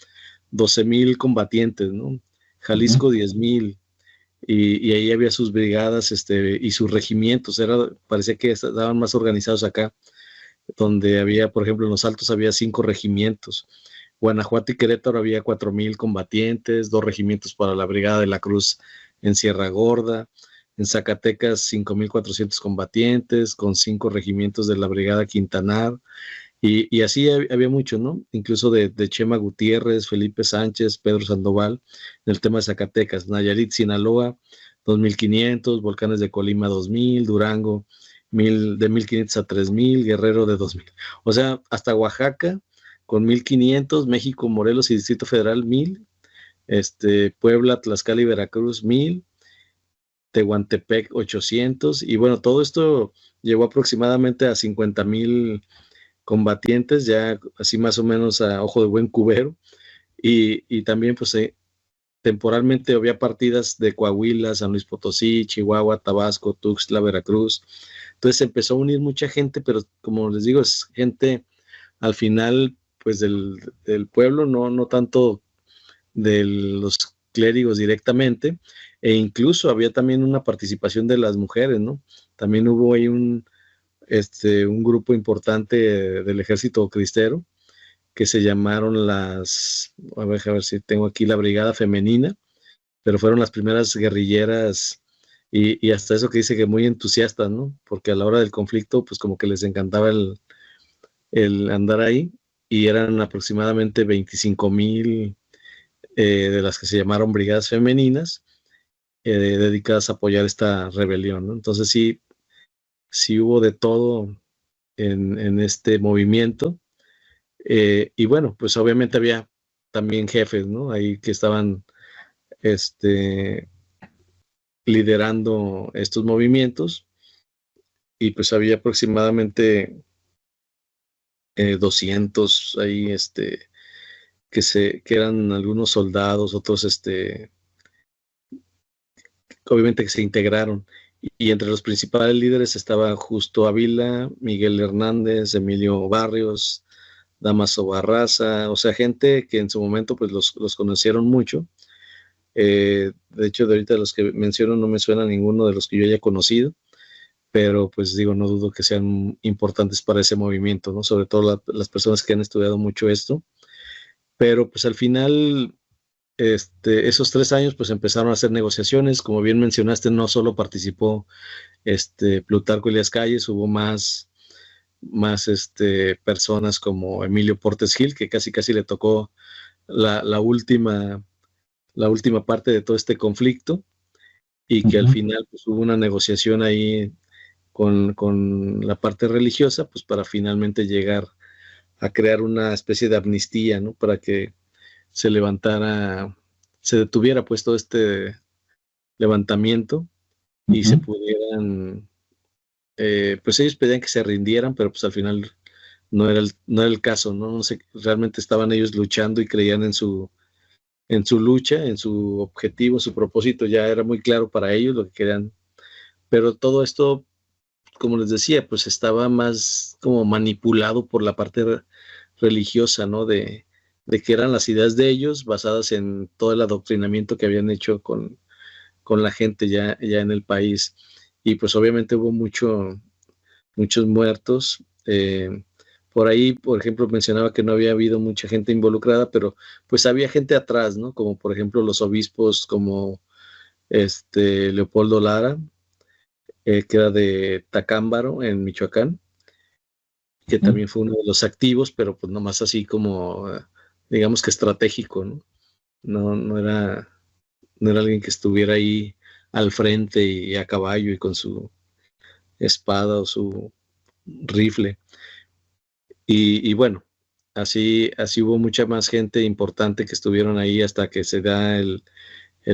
12,000 combatientes, ¿no? Jalisco 10,000, y ahí había sus brigadas y sus regimientos, parecía que estaban más organizados acá, donde había, por ejemplo, en los Altos había 5 regimientos. Guanajuato y Querétaro había 4,000 combatientes, 2 regimientos para la Brigada de la Cruz en Sierra Gorda. En Zacatecas, 5,400 combatientes, con 5 regimientos de la Brigada Quintanar. Y así había mucho, ¿no? Incluso de Chema Gutiérrez, Felipe Sánchez, Pedro Sandoval, en el tema de Zacatecas. Nayarit, Sinaloa, 2,500, Volcanes de Colima, 2,000, Durango, de 1,500 a 3,000, Guerrero de 2,000. O sea, hasta Oaxaca, con 1,500, México, Morelos y Distrito Federal, 1,000, Puebla, Tlaxcala y Veracruz, 1,000, Tehuantepec, 800, y bueno, todo esto llegó aproximadamente a 50,000 combatientes, ya así más o menos a ojo de buen cubero, y también pues temporalmente había partidas de Coahuila, San Luis Potosí, Chihuahua, Tabasco, Tuxtla, Veracruz. Entonces se empezó a unir mucha gente, pero como les digo, es gente al final pues del pueblo, no tanto de los clérigos directamente, e incluso había también una participación de las mujeres, ¿no? También hubo ahí un grupo importante del ejército cristero que se llamaron a ver si tengo aquí la Brigada Femenina, pero fueron las primeras guerrilleras y hasta eso que dice que muy entusiastas, ¿no? Porque a la hora del conflicto, pues como que les encantaba el andar ahí, y eran aproximadamente 25,000 de las que se llamaron brigadas femeninas, dedicadas a apoyar esta rebelión, ¿no? Entonces sí hubo de todo en este movimiento. Y bueno, pues obviamente había también jefes, ¿no? Ahí que estaban liderando estos movimientos, y pues había aproximadamente 200 ahí, que eran algunos soldados, otros, obviamente que se integraron. Y entre los principales líderes estaba Justo Ávila, Miguel Hernández, Emilio Barrios, Damaso Barraza, o sea, gente que en su momento pues los conocieron mucho. De hecho, de ahorita los que menciono no me suena ninguno de los que yo haya conocido, pero pues digo, no dudo que sean importantes para ese movimiento, ¿no? Sobre todo las personas que han estudiado mucho esto. Pero pues al final, esos 3 años pues empezaron a hacer negociaciones. Como bien mencionaste, no solo participó Plutarco Elías Calles, hubo más personas como Emilio Portes Gil, que casi le tocó la última parte de todo este conflicto, y que al final pues, hubo una negociación ahí con la parte religiosa, pues para finalmente llegar a crear una especie de amnistía, ¿no? Para que se detuviera pues todo este levantamiento, y se pudieran, pues ellos pedían que se rindieran, pero pues al final no era el caso, ¿no? No sé, realmente estaban ellos luchando y creían en su lucha, en su objetivo, su propósito, ya era muy claro para ellos lo que querían. Pero todo esto, como les decía, pues estaba más como manipulado por la parte religiosa, ¿no? De que eran las ideas de ellos basadas en todo el adoctrinamiento que habían hecho con la gente ya en el país. Y pues obviamente hubo muchos muertos. Por ahí, por ejemplo, mencionaba que no había habido mucha gente involucrada, pero pues había gente atrás, ¿no? Como por ejemplo los obispos como Leopoldo Lara, que era de Tacámbaro, en Michoacán, que también fue uno de los activos, pero pues nomás así como, digamos que estratégico, ¿no? No era alguien que estuviera ahí al frente y a caballo y con su espada o su rifle. Y bueno, así hubo mucha más gente importante que estuvieron ahí hasta que se da el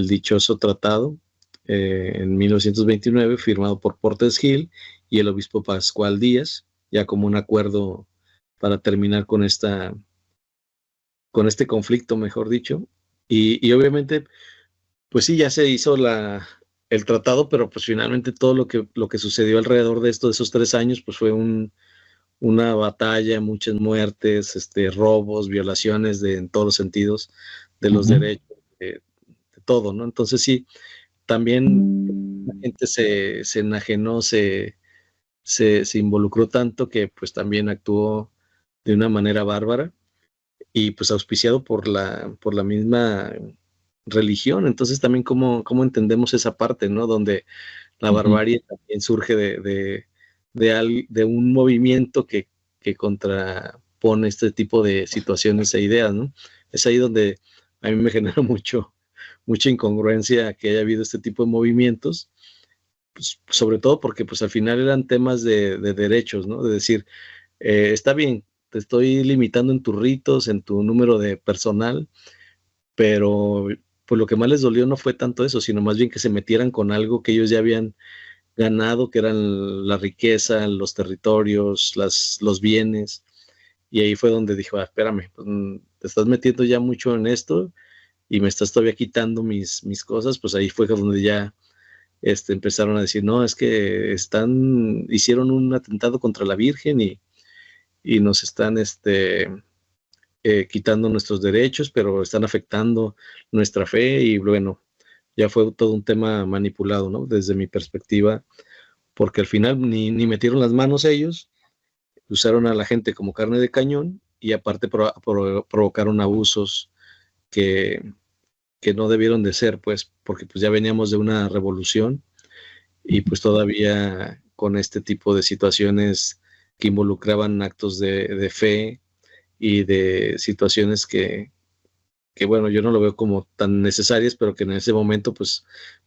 dichoso tratado en 1929, firmado por Portes Gil y el obispo Pascual Díaz, ya como un acuerdo para terminar con este conflicto, mejor dicho. Y obviamente, pues sí, ya se hizo el tratado, pero pues finalmente todo lo que sucedió alrededor de esos 3 años, pues fue una batalla, muchas muertes, robos, violaciones en todos los sentidos de los derechos, de todo, ¿no? Entonces sí, también la gente se enajenó, se involucró tanto que pues también actuó de una manera bárbara, y pues auspiciado por la misma religión. Entonces también cómo entendemos esa parte, ¿no? Donde la barbarie también surge de un movimiento que contrapone este tipo de situaciones e ideas, ¿no? Es ahí donde a mí me genera mucha incongruencia que haya habido este tipo de movimientos, pues, sobre todo porque pues al final eran temas de derechos, ¿no? De decir, está bien, te estoy limitando en tus ritos, en tu número de personal, pero pues lo que más les dolió no fue tanto eso, sino más bien que se metieran con algo que ellos ya habían ganado, que eran la riqueza, los territorios, los bienes. Y ahí fue donde dijo, espérame, pues, te estás metiendo ya mucho en esto y me estás todavía quitando mis cosas. Pues ahí fue donde ya empezaron a decir, no, es que hicieron un atentado contra la Virgen y nos están quitando nuestros derechos, pero están afectando nuestra fe. Y bueno, ya fue todo un tema manipulado, ¿no? Desde mi perspectiva, porque al final ni metieron las manos ellos, usaron a la gente como carne de cañón, y aparte provocaron abusos que no debieron de ser, pues, porque pues ya veníamos de una revolución, y pues todavía con este tipo de situaciones que involucraban actos de fe y de situaciones que bueno, yo no lo veo como tan necesarias, pero que en ese momento pues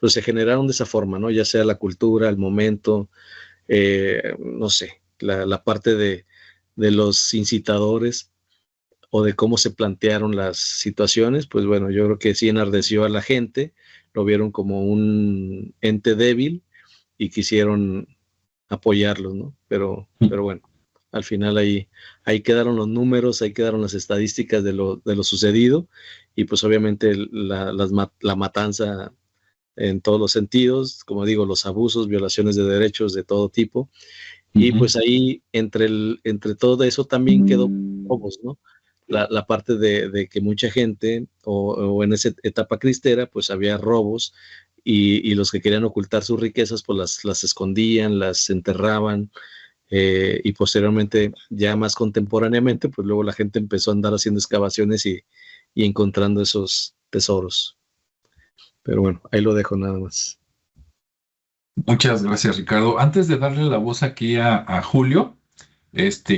se generaron de esa forma, ¿no? Ya sea la cultura, el momento, no sé, la parte de los incitadores o de cómo se plantearon las situaciones, pues bueno, yo creo que sí enardeció a la gente, lo vieron como un ente débil y quisieron apoyarlos, ¿no? Pero bueno, al final ahí quedaron los números, ahí quedaron las estadísticas de lo sucedido y pues obviamente la matanza en todos los sentidos, como digo, los abusos, violaciones de derechos de todo tipo. Y pues ahí entre todo eso también quedó robos, ¿no? La parte de que mucha gente, o en esa etapa cristera, pues había robos y los que querían ocultar sus riquezas, pues las escondían, las enterraban, y posteriormente, ya más contemporáneamente, pues luego la gente empezó a andar haciendo excavaciones y encontrando esos tesoros. Pero bueno, ahí lo dejo nada más.
Muchas gracias, Ricardo. Antes de darle la voz aquí a Julio,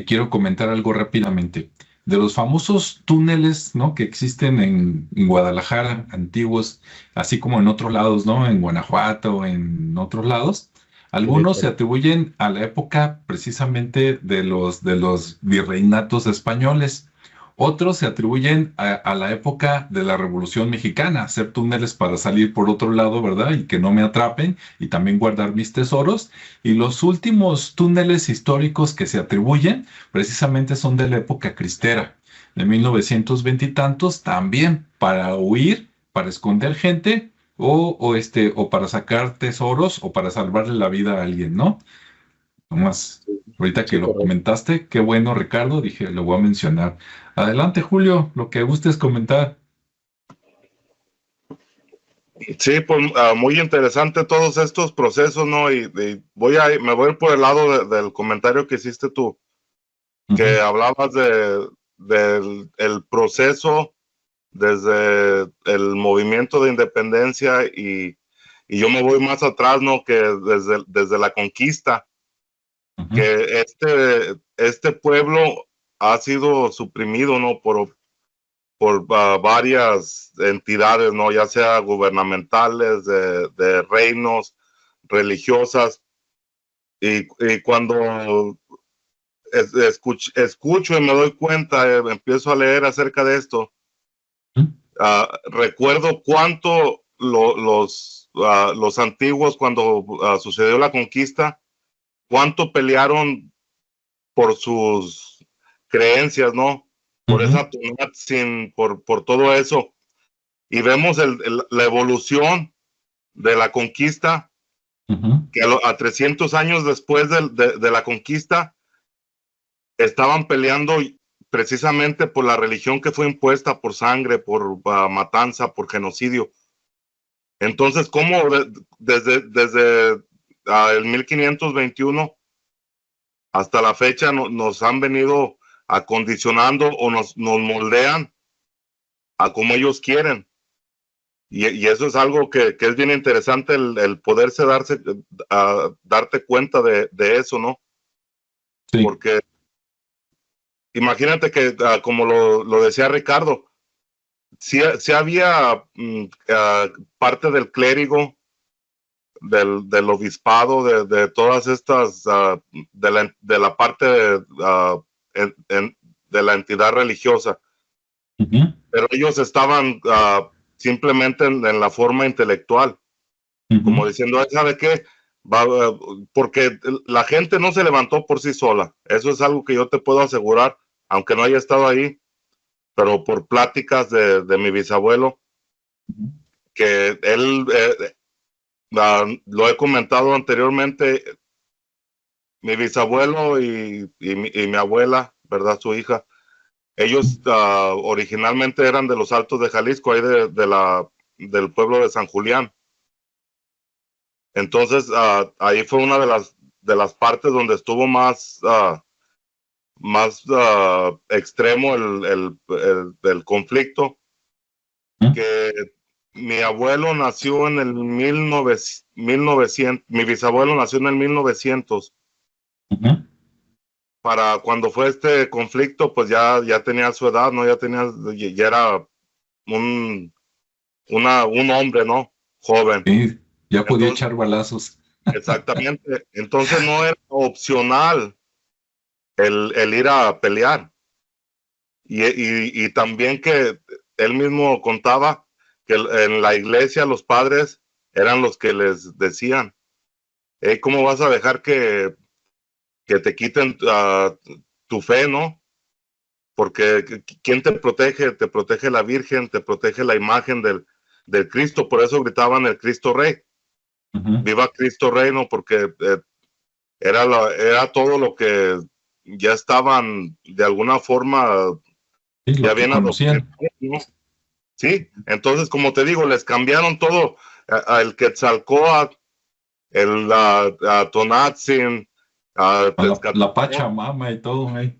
quiero comentar algo rápidamente. De los famosos túneles, ¿no? Que existen en Guadalajara, antiguos, así como en otros lados, ¿no? En Guanajuato, en otros lados. Algunos se atribuyen a la época precisamente de los virreinatos españoles. Otros se atribuyen a la época de la Revolución Mexicana, hacer túneles para salir por otro lado, ¿verdad? Y que no me atrapen y también guardar mis tesoros. Y los últimos túneles históricos que se atribuyen precisamente son de la época cristera, de 1920 y tantos, también para huir, para esconder gente o para sacar tesoros o para salvarle la vida a alguien, ¿no? Nomás, ahorita que
Sí,
lo
correcto.
comentaste, qué bueno, Ricardo, dije, lo voy a mencionar. Adelante, Julio, lo que gustes comentar.
Sí, pues muy interesante todos estos procesos, ¿no? Y me voy a ir por el lado del comentario que hiciste tú, que
Ujú,
hablabas del el proceso desde el movimiento de independencia y yo me voy más atrás, ¿no? Que desde la conquista,
ujú,
que este pueblo ha sido suprimido, ¿no? Por varias entidades, ¿no? Ya sea gubernamentales, de reinos, religiosas. Y cuando escucho y me doy cuenta, empiezo a leer acerca de esto,
ujú,
recuerdo cuánto los antiguos, cuando sucedió la conquista, cuánto pelearon por sus creencias, ¿no? Por
ujú,
esa por todo eso. Y vemos la evolución de la conquista,
ujú,
que a 300 años después de la conquista estaban peleando precisamente por la religión que fue impuesta por sangre, por matanza, por genocidio. Entonces, ¿cómo desde el 1521 hasta la fecha nos han venido acondicionando o nos moldean a como ellos quieren? Y eso es algo que es bien interesante, el poderse darte cuenta de eso, ¿no?
sí,
Porque imagínate que, como lo decía Ricardo, sí había parte del clérigo, del obispado, de todas estas, de la parte de la entidad religiosa,
ujú,
pero ellos estaban simplemente en la forma intelectual, como
ujú,
diciendo, ¿sabe qué? Porque la gente no se levantó por sí sola. Eso es algo que yo te puedo asegurar, aunque no haya estado ahí, pero por pláticas de mi bisabuelo,
ujú,
que él, lo he comentado anteriormente, mi bisabuelo y mi abuela, ¿verdad? Su hija, ellos originalmente eran de los Altos de Jalisco, ahí del pueblo de San Julián. Entonces, ahí fue una de las partes donde estuvo más extremo el conflicto,
ujú,
que mi abuelo nació en el 1900, mi bisabuelo nació en el 1900.
Ujú.
Para cuando fue este conflicto, pues ya tenía su edad, ¿no? Ya era un hombre, ¿no? Joven.
Sí, ya podía
Entonces,
echar balazos.
exactamente. Entonces no era opcional el ir a pelear. Y también que él mismo contaba que en la iglesia los padres eran los que les decían, hey, ¿cómo vas a dejar que te quiten tu fe, ¿no? Porque ¿quién te protege? Te protege la Virgen, te protege la imagen del Cristo, por eso gritaban el Cristo Rey.
Ujú.
Viva Cristo Rey, ¿no? Porque era todo lo que ya estaban de alguna forma
Sí,
ya
lo que
bien adoctrinados,
conocían.
¿no? Sí, entonces como te digo, les cambiaron todo, el Quetzalcóatl, a Tonatzin, a
Con la
Tezcatlipoca,
Pachamama y todo, güey.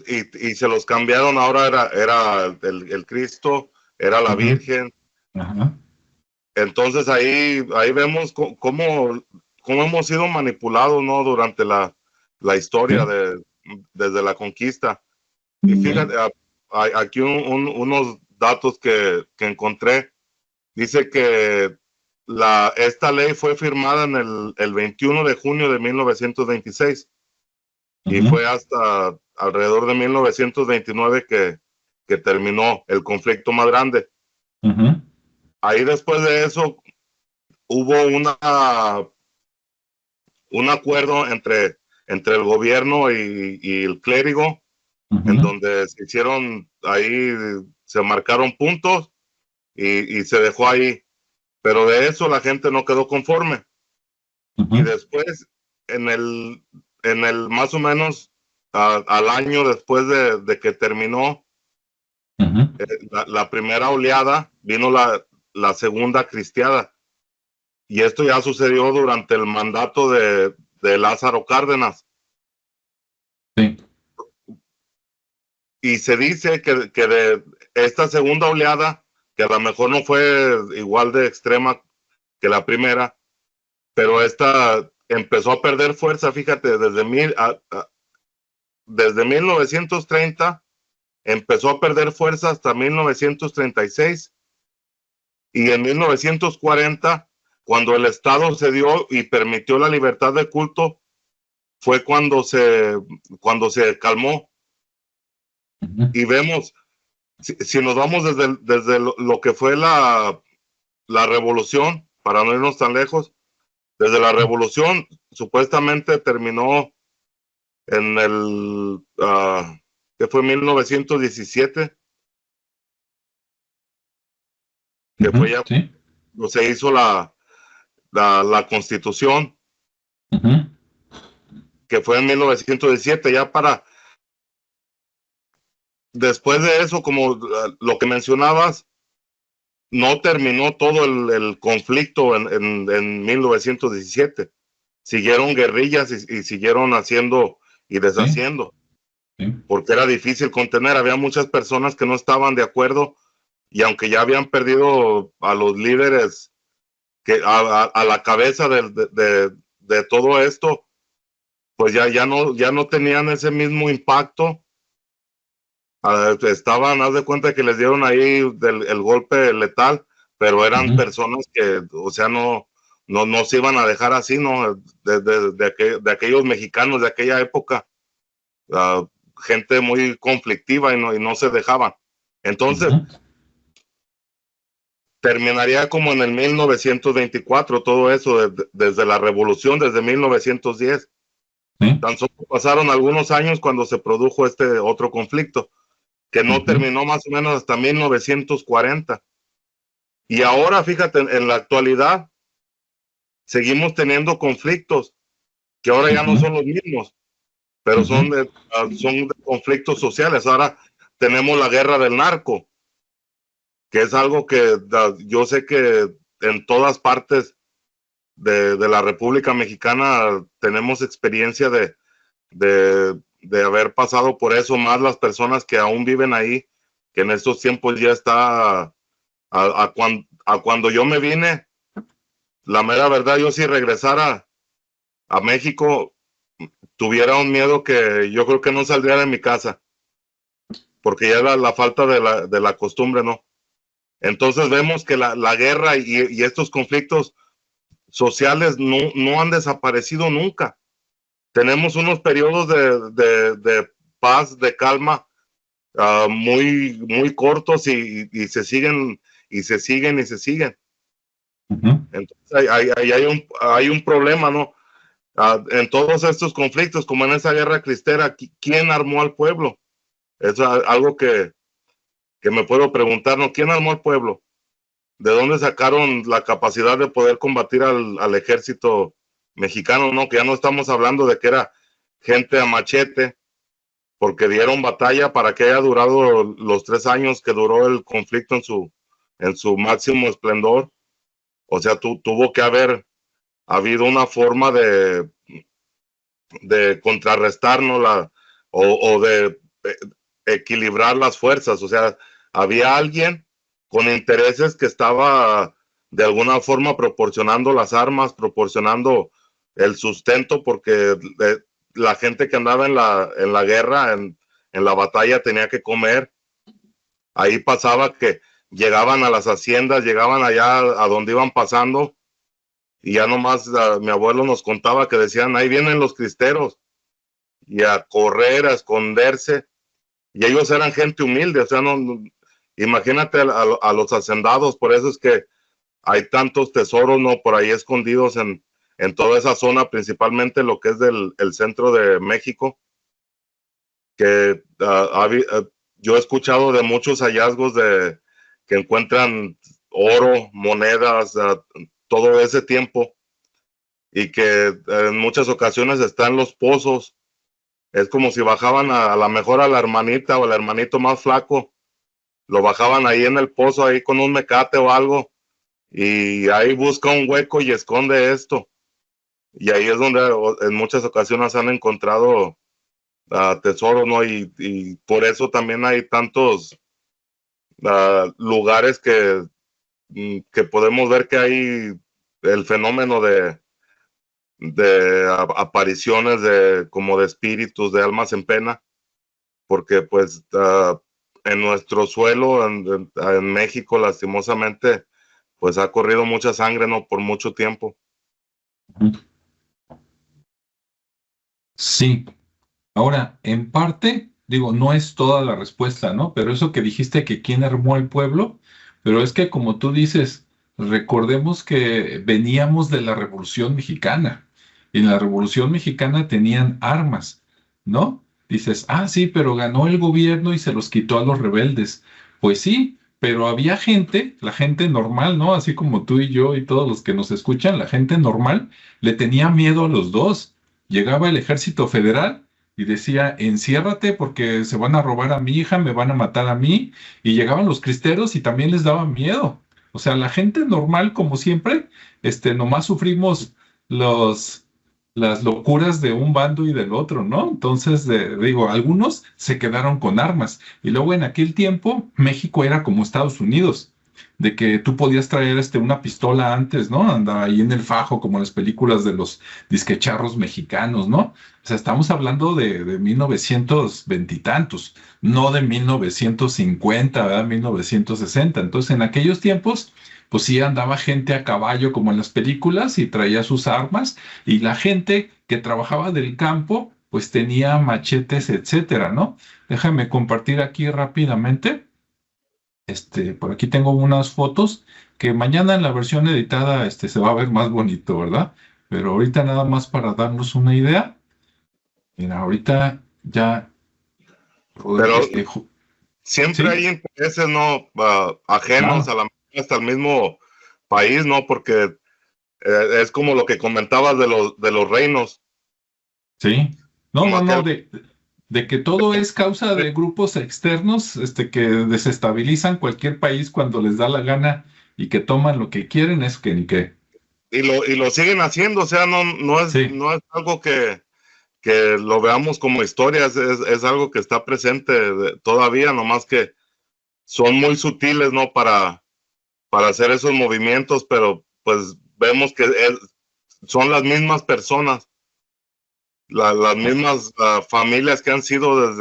y se los cambiaron, ahora era el Cristo, era la
Ujú.
Virgen.
Ajá.
Entonces ahí vemos cómo hemos sido manipulados, ¿no? Durante la historia
Sí,
desde la conquista. Y
sí.
fíjate, hay aquí unos datos que encontré. Dice que esta ley fue firmada en el 21 de junio de 1926 y
Ujú.
fue hasta alrededor de 1929 que terminó el conflicto más grande.
Ujú.
Ahí después de eso hubo un acuerdo entre el gobierno y el clérigo, en
Ujú.
donde se hicieron, ahí se marcaron puntos y se dejó ahí. Pero de eso la gente no quedó conforme. Y
Ujú.
después, en el más o menos al año después de que terminó
Ujú.
la primera oleada, vino la segunda cristiada. Y esto ya sucedió durante el mandato de Lázaro Cárdenas.
Sí.
Y se dice que de esta segunda oleada, que a lo mejor no fue igual de extrema que la primera, pero esta empezó a perder fuerza, fíjate, desde 1930 empezó a perder fuerza hasta 1936 y en 1940, cuando el Estado se dio y permitió la libertad de culto, fue cuando se calmó.
Ujú.
Y vemos, si nos vamos desde lo que fue la revolución, para no irnos tan lejos, desde la revolución supuestamente terminó en que fue 1917, que fue
Ujú.
ya
Sí.
cuando se hizo la constitución,
Ujú.
que fue en 1917, ya después de eso, como lo que mencionabas, no terminó todo el conflicto en 1917. Siguieron guerrillas y siguieron haciendo y
Sí.
deshaciendo,
Sí.
porque era difícil contener. Había muchas personas que no estaban de acuerdo y aunque ya habían perdido a los líderes a la cabeza de todo esto, pues ya no tenían ese mismo impacto. Haz de cuenta que les dieron ahí el golpe letal, pero eran
Ujú.
personas que, o sea, no se iban a dejar así, ¿no? De aquellos mexicanos de aquella época, uh, gente muy conflictiva y no se dejaban. Entonces,
Ujú.
terminaría como en el 1924, todo eso, desde la revolución, desde 1910.
Sí.
Tan solo pasaron algunos años cuando se produjo este otro conflicto, que no
Ujú.
terminó más o menos hasta 1940. Y ahora, fíjate, en la actualidad, seguimos teniendo conflictos que ahora ya no
Ujú.
son los mismos, pero
Ujú.
son de conflictos sociales. Ahora tenemos la guerra del narco, que es algo que yo sé que en todas partes de la República Mexicana tenemos experiencia de haber pasado por eso, más las personas que aún viven ahí, que en estos tiempos ya está a cuando yo me vine, la mera verdad, yo si regresara a México, tuviera un miedo que yo creo que no saldría de mi casa, porque ya era la falta de la costumbre, ¿no? Entonces vemos que la guerra y estos conflictos sociales no han desaparecido nunca. Tenemos unos periodos de paz, de calma, muy cortos y se siguen, y se siguen, y se siguen.
Ujú.
Entonces hay un problema, ¿no? En todos estos conflictos, como en esa guerra cristera, ¿quién armó al pueblo? Es algo que me puedo preguntar, ¿no? ¿Quién armó al pueblo? ¿De dónde sacaron la capacidad de poder combatir al ejército mexicano, ¿no? Que ya no estamos hablando de que era gente a machete, porque dieron batalla para que haya durado los 3 años que duró el conflicto en su máximo esplendor. O sea, tuvo que haber habido una forma de contrarrestarnos o de equilibrar las fuerzas. O sea, había alguien con intereses que estaba de alguna forma proporcionando las armas, proporcionando el sustento, porque la gente que andaba en la guerra, en la batalla, tenía que comer. Ahí pasaba que llegaban a las haciendas, llegaban allá a donde iban pasando, y ya nomás mi abuelo nos contaba que decían, ahí vienen los cristeros, y a correr, a esconderse, y ellos eran gente humilde. O sea, imagínate a los hacendados. Por eso es que hay tantos tesoros, ¿no? Por ahí escondidos en toda esa zona, principalmente lo que es el centro de México, que yo he escuchado de muchos hallazgos que encuentran oro, monedas, todo ese tiempo, y que en muchas ocasiones están los pozos. Es como si bajaban a la mejor a la hermanita o al hermanito más flaco, lo bajaban ahí en el pozo, ahí con un mecate o algo, y ahí busca un hueco y esconde esto. Y ahí es donde en muchas ocasiones han encontrado tesoros, ¿no? Y por eso también hay tantos lugares que podemos ver que hay el fenómeno de apariciones como de espíritus, de almas en pena, porque pues en nuestro suelo, en México, lastimosamente, pues ha corrido mucha sangre, ¿no? Por mucho tiempo.
Sí. Ahora, en parte, digo, no es toda la respuesta, ¿no? Pero eso que dijiste que quién armó el pueblo, pero es que como tú dices, recordemos que veníamos de la Revolución Mexicana y en la Revolución Mexicana tenían armas, ¿no? Dices, ah, sí, pero ganó el gobierno y se los quitó a los rebeldes. Pues sí, pero había gente, la gente normal, ¿no? Así como tú y yo y todos los que nos escuchan, la gente normal le tenía miedo a los dos. Llegaba el ejército federal y decía, enciérrate porque se van a robar a mi hija, me van a matar a mí, y llegaban los cristeros y también les daba miedo. O sea, la gente normal, como siempre, nomás sufrimos los, las locuras de un bando y del otro, ¿no? Entonces, digo, algunos se quedaron con armas. Y luego en aquel tiempo, México era como Estados Unidos, de que tú podías traer una pistola antes, ¿no? Andaba ahí en el fajo, como en las películas de los disquecharros mexicanos, ¿no? O sea, estamos hablando de 1920 y tantos, no de 1950, ¿verdad? 1960. Entonces, en aquellos tiempos, pues sí andaba gente a caballo como en las películas y traía sus armas, y la gente que trabajaba del campo, pues tenía machetes, etcétera, ¿no? Déjame compartir aquí rápidamente. Por aquí tengo unas fotos que mañana en la versión editada, se va a ver más bonito, ¿verdad? Pero ahorita nada más para darnos una idea. Mira, ahorita ya,
Pero siempre
sí,
hay intereses, ¿no? Ajenos
claro,
hasta el mismo país, ¿no? Porque es como lo que comentabas de los reinos,
sí. No,
como
no, no,
aquel.
de que todo es causa de grupos externos, que desestabilizan cualquier país cuando les da la gana y que toman lo que quieren, es que ni qué.
Y lo siguen haciendo. O sea,
Sí,
no es algo que lo veamos como historia, es algo que está presente todavía, nomás que son muy sutiles, ¿no? para hacer esos movimientos, pero pues vemos que son las mismas personas, las mismas familias que han sido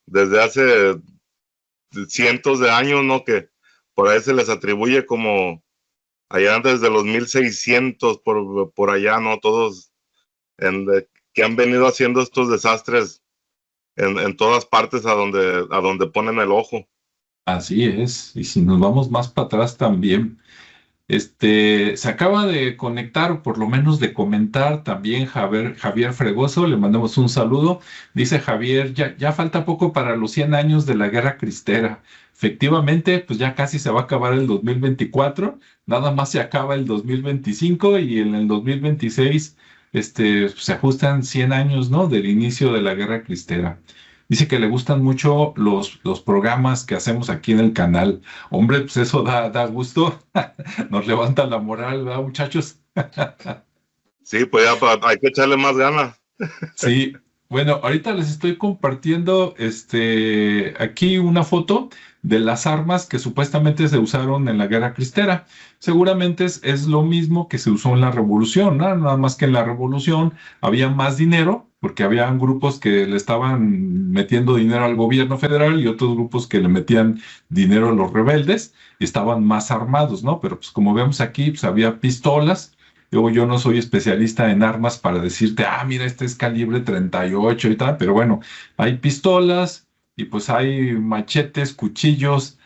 desde hace cientos de años, ¿no? Que por ahí se les atribuye como allá desde los 1600 por allá, ¿no? Todos que han venido haciendo estos desastres en todas partes a donde ponen el ojo.
Así es, y si nos vamos más para atrás también, se acaba de conectar, o por lo menos de comentar también Javier Fregoso, le mandamos un saludo. Dice Javier, ya falta poco para los 100 años de la Guerra Cristera. Efectivamente, pues ya casi se va a acabar el 2024, nada más se acaba el 2025 y en el 2026 se ajustan 100 años, ¿no? Del inicio de la Guerra Cristera. Dice que le gustan mucho los programas que hacemos aquí en el canal. Hombre, pues eso da gusto. Nos levanta la moral, ¿verdad, muchachos?
Sí, pues ya hay que echarle más ganas.
Sí, bueno, ahorita les estoy compartiendo aquí una foto de las armas que supuestamente se usaron en la Guerra Cristera. Seguramente es lo mismo que se usó en la Revolución, ¿no? Nada más que en la Revolución había más dinero, porque habían grupos que le estaban metiendo dinero al gobierno federal y otros grupos que le metían dinero a los rebeldes y estaban más armados, ¿no? Pero pues como vemos aquí, pues había pistolas. Luego yo no soy especialista en armas para decirte, mira, este es calibre 38 y tal, pero bueno, hay pistolas y pues hay machetes, cuchillos,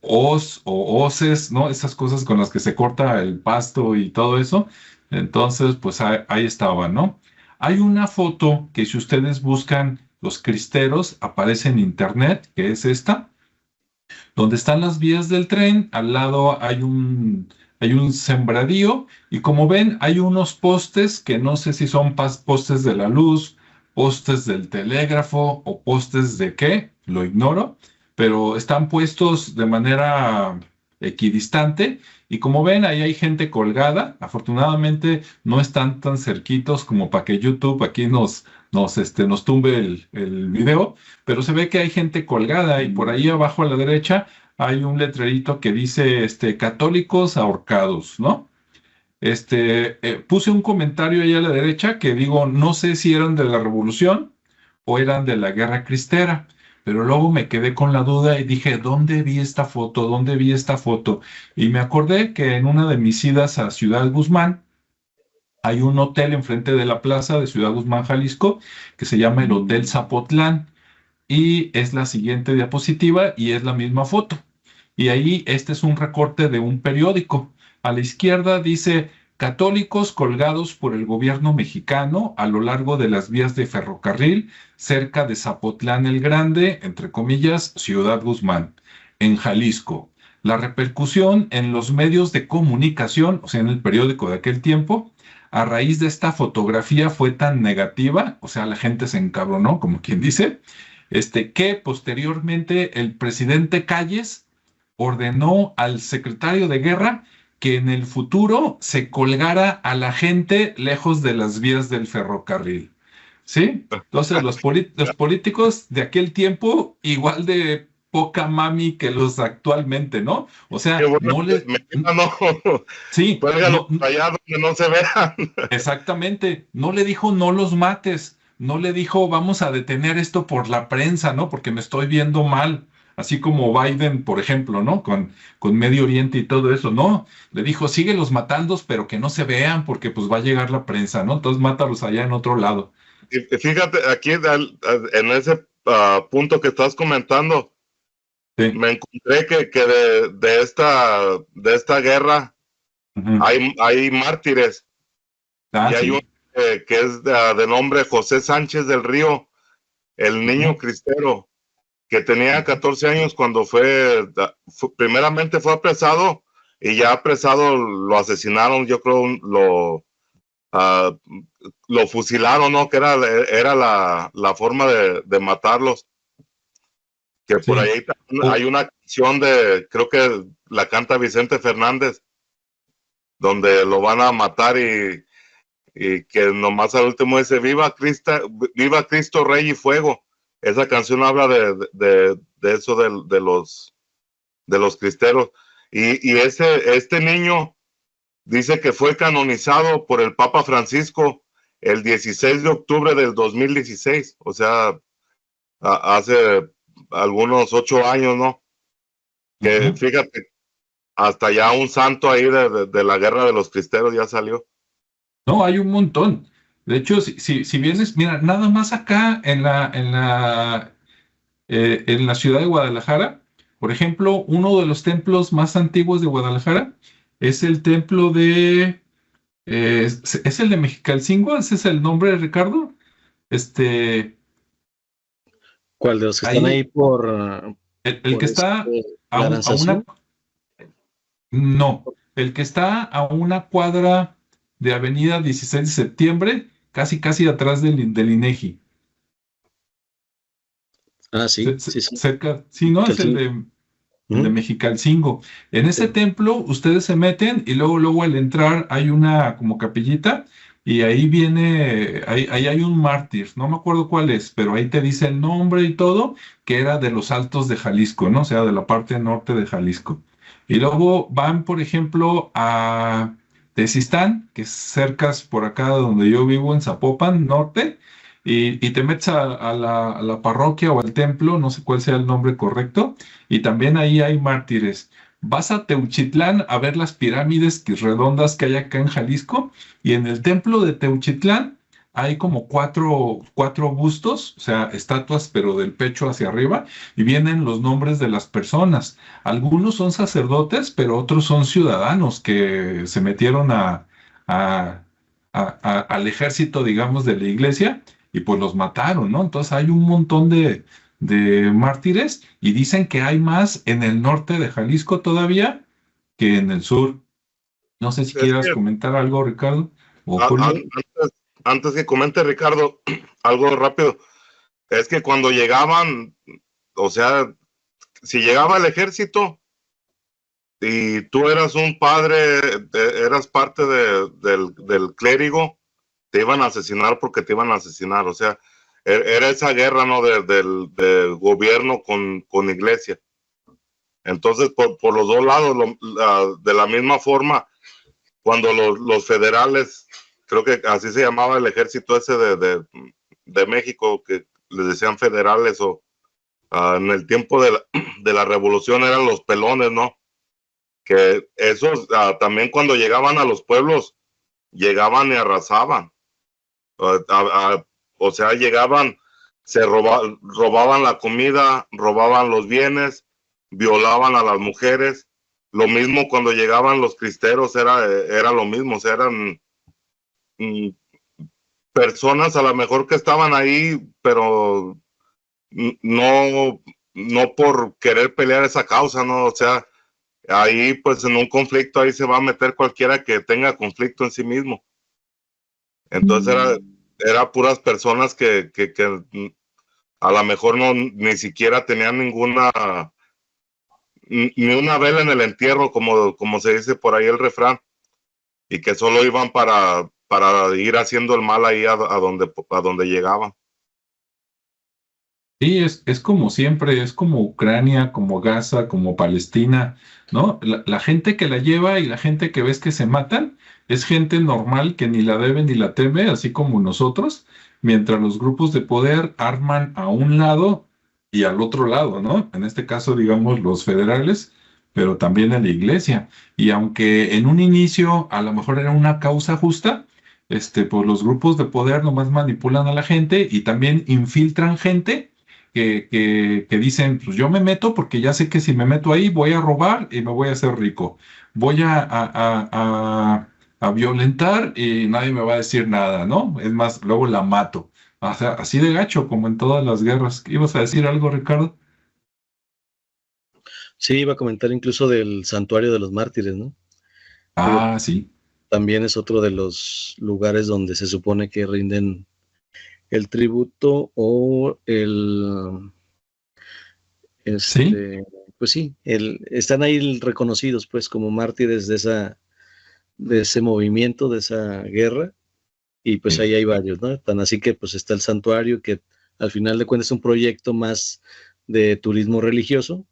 hoces, ¿no? Esas cosas con las que se corta el pasto y todo eso. Entonces, pues ahí estaba, ¿no? Hay una foto que si ustedes buscan los cristeros, aparece en internet, que es esta, donde están las vías del tren, al lado hay un sembradío y como ven hay unos postes que no sé si son postes de la luz, postes del telégrafo o postes de qué, lo ignoro, pero están puestos de manera equidistante y como ven ahí hay gente colgada. Afortunadamente no están tan cerquitos como para que YouTube aquí nos tumbe el video, pero se ve que hay gente colgada y por ahí abajo a la derecha hay un letrerito que dice católicos ahorcados, ¿no? Puse un comentario ahí a la derecha que digo, no sé si eran de la Revolución o eran de la Guerra Cristera, pero luego me quedé con la duda y dije, ¿dónde vi esta foto? ¿Dónde vi esta foto? Y me acordé que en una de mis idas a Ciudad Guzmán, hay un hotel enfrente de la plaza de Ciudad Guzmán, Jalisco, que se llama el Hotel Zapotlán. Y es la siguiente diapositiva y es la misma foto. Y ahí este es un recorte de un periódico. A la izquierda dice católicos colgados por el gobierno mexicano a lo largo de las vías de ferrocarril cerca de Zapotlán el Grande, entre comillas, Ciudad Guzmán, en Jalisco. La repercusión en los medios de comunicación, o sea, en el periódico de aquel tiempo, a raíz de esta fotografía fue tan negativa, o sea, la gente se encabronó, como quien dice, que posteriormente el presidente Calles ordenó al secretario de Guerra que en el futuro se colgara a la gente lejos de las vías del ferrocarril. ¿Sí? Entonces los políticos de aquel tiempo, igual de poca mami que los actualmente, ¿no? O sea,
Qué bueno,
no les... Sí,
Cuélgalo allá donde no se vean.
exactamente, no le dijo no los mates, no le dijo vamos a detener esto por la prensa, ¿no? Porque me estoy viendo mal, así como Biden, por ejemplo, ¿no? Con Medio Oriente y todo eso, no, le dijo síguelos matando, pero que no se vean porque pues va a llegar la prensa, ¿no? Entonces mátalos allá en otro lado.
Y fíjate, aquí en ese punto que estás comentando,
Sí.
me encontré que de esta guerra hay mártires. Y hay
Sí.
uno que es de nombre José Sánchez del Río, el niño cristero, que tenía 14 años cuando primeramente fue apresado y ya apresado lo asesinaron, yo creo lo fusilaron, ¿no? Que era la forma de matarlos. Que por ahí hay una canción creo que la canta Vicente Fernández, donde lo van a matar y que nomás al último dice viva Cristo Rey y Fuego. Esa canción habla de eso de los de los cristeros. Y este niño dice que fue canonizado por el Papa Francisco el 16 de octubre del 2016, o sea, hace algunos 8 años, ¿no? Que fíjate, hasta ya un santo ahí de la guerra de los cristeros ya salió.
No, hay un montón. De hecho, si vienes, mira, nada más acá en la ciudad de Guadalajara, por ejemplo, uno de los templos más antiguos de Guadalajara es el templo es el de Mexicalcingo, ese es el nombre, Ricardo.
¿Cuál de los que están ahí por
el que está no, el que está a una cuadra de Avenida 16 de Septiembre, casi atrás del INEGI.
Ah, sí, sí.
Cerca, sí, ¿no? Es el de Mexicalcingo. En ese templo ustedes se meten y luego al entrar hay una como capillita y ahí ahí hay un mártir, no me acuerdo cuál es, pero ahí te dice el nombre y todo, que era de los Altos de Jalisco, ¿no? O sea, de la parte norte de Jalisco. Y luego van, por ejemplo, a Tezistán, que es cerca por acá donde yo vivo, en Zapopan, norte, y te metes a la parroquia o al templo, no sé cuál sea el nombre correcto, y también ahí hay mártires. Vas a Teuchitlán a ver las pirámides redondas que hay acá en Jalisco, y en el templo de Teuchitlán hay como cuatro bustos, o sea, estatuas, pero del pecho hacia arriba, y vienen los nombres de las personas. Algunos son sacerdotes, pero otros son ciudadanos que se metieron al ejército, digamos, de la iglesia y pues los mataron, ¿no? Entonces hay un montón de mártires y dicen que hay más en el norte de Jalisco todavía que en el sur. No sé si quieras comentar algo, Ricardo o Julio.
Antes que comente, Ricardo, algo rápido. Es que cuando llegaban, o sea, si llegaba el ejército y tú eras un padre, eras parte del clérigo, te iban a asesinar porque te iban a asesinar. O sea, era esa guerra, ¿no? Del gobierno con iglesia. Entonces, por los dos lados, de la misma forma, cuando los federales, creo que así se llamaba el ejército ese de México, que les decían federales, o en el tiempo de la revolución eran los pelones, ¿no? Que esos también cuando llegaban a los pueblos, llegaban y arrasaban. O sea, llegaban, robaban la comida, robaban los bienes, violaban a las mujeres. Lo mismo cuando llegaban los cristeros, era lo mismo, o sea, eran personas a lo mejor que estaban ahí, pero no por querer pelear esa causa, ¿no? O sea, ahí pues en un conflicto ahí se va a meter cualquiera que tenga conflicto en sí mismo. Entonces era puras personas que a lo mejor ni siquiera tenían ni una vela en el entierro, como se dice por ahí el refrán, y que solo iban para ir haciendo el mal ahí a donde llegaban.
Sí, es como siempre, es como Ucrania, como Gaza, como Palestina, ¿no? La gente que la lleva y la gente que ves que se matan es gente normal que ni la debe ni la teme, así como nosotros, mientras los grupos de poder arman a un lado y al otro lado, ¿no? En este caso, digamos, los federales, pero también en la iglesia. Y aunque en un inicio a lo mejor era una causa justa, pues los grupos de poder nomás manipulan a la gente y también infiltran gente que dicen, pues yo me meto porque ya sé que si me meto ahí voy a robar y me voy a hacer rico. Voy a violentar y nadie me va a decir nada, ¿no? Es más, luego la mato. O sea, así de gacho como en todas las guerras. ¿Ibas a decir algo, Ricardo?
Sí, iba a comentar incluso del Santuario de los Mártires, ¿no?
Ah, sí.
También es otro de los lugares donde se supone que rinden el tributo o
¿Sí?
pues sí, están ahí reconocidos pues como mártires de ese movimiento, de esa guerra, y pues ahí hay varios, ¿no? Tan así que pues está el santuario, que al final de cuentas es un proyecto más de turismo religioso,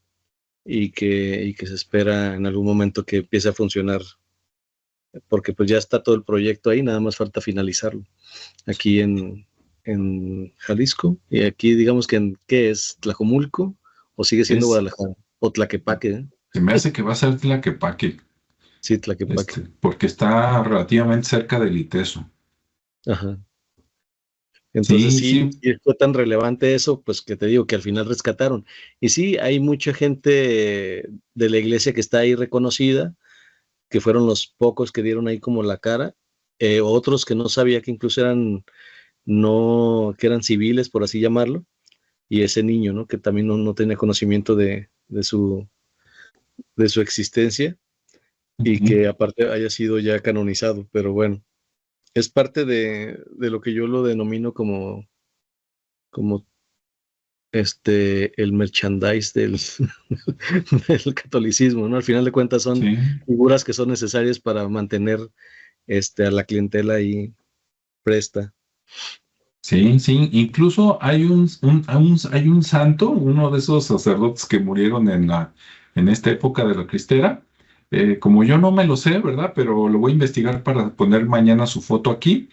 y que se espera en algún momento que empiece a funcionar, porque pues ya está todo el proyecto ahí, nada más falta finalizarlo aquí en Jalisco, y aquí digamos que ¿qué es? ¿Tlajomulco o sigue siendo
Es,
Guadalajara? O Tlaquepaque, ¿eh?
Se me hace que va a ser Tlaquepaque,
Sí, Tlaquepaque.
porque está relativamente cerca del ITESO.
Ajá. Entonces
Sí,
sí,
sí,
y fue tan relevante eso, pues que te digo que al final rescataron. Y sí, hay mucha gente de la iglesia que está ahí reconocida, que fueron los pocos que dieron ahí como la cara, otros que no sabía que incluso no, que eran civiles, por así llamarlo, y ese niño, ¿no? Que también no tenía conocimiento de su existencia y
ujú,
que aparte haya sido ya canonizado, pero bueno, es parte de lo que yo lo denomino como el merchandise del catolicismo, ¿no? Al final de cuentas son
sí,
figuras que son necesarias para mantener a la clientela ahí presta.
sí, sí. Incluso hay un santo, uno de esos sacerdotes que murieron en esta época de la cristera. Como yo no me lo sé, ¿verdad? Pero lo voy a investigar para poner mañana su foto aquí,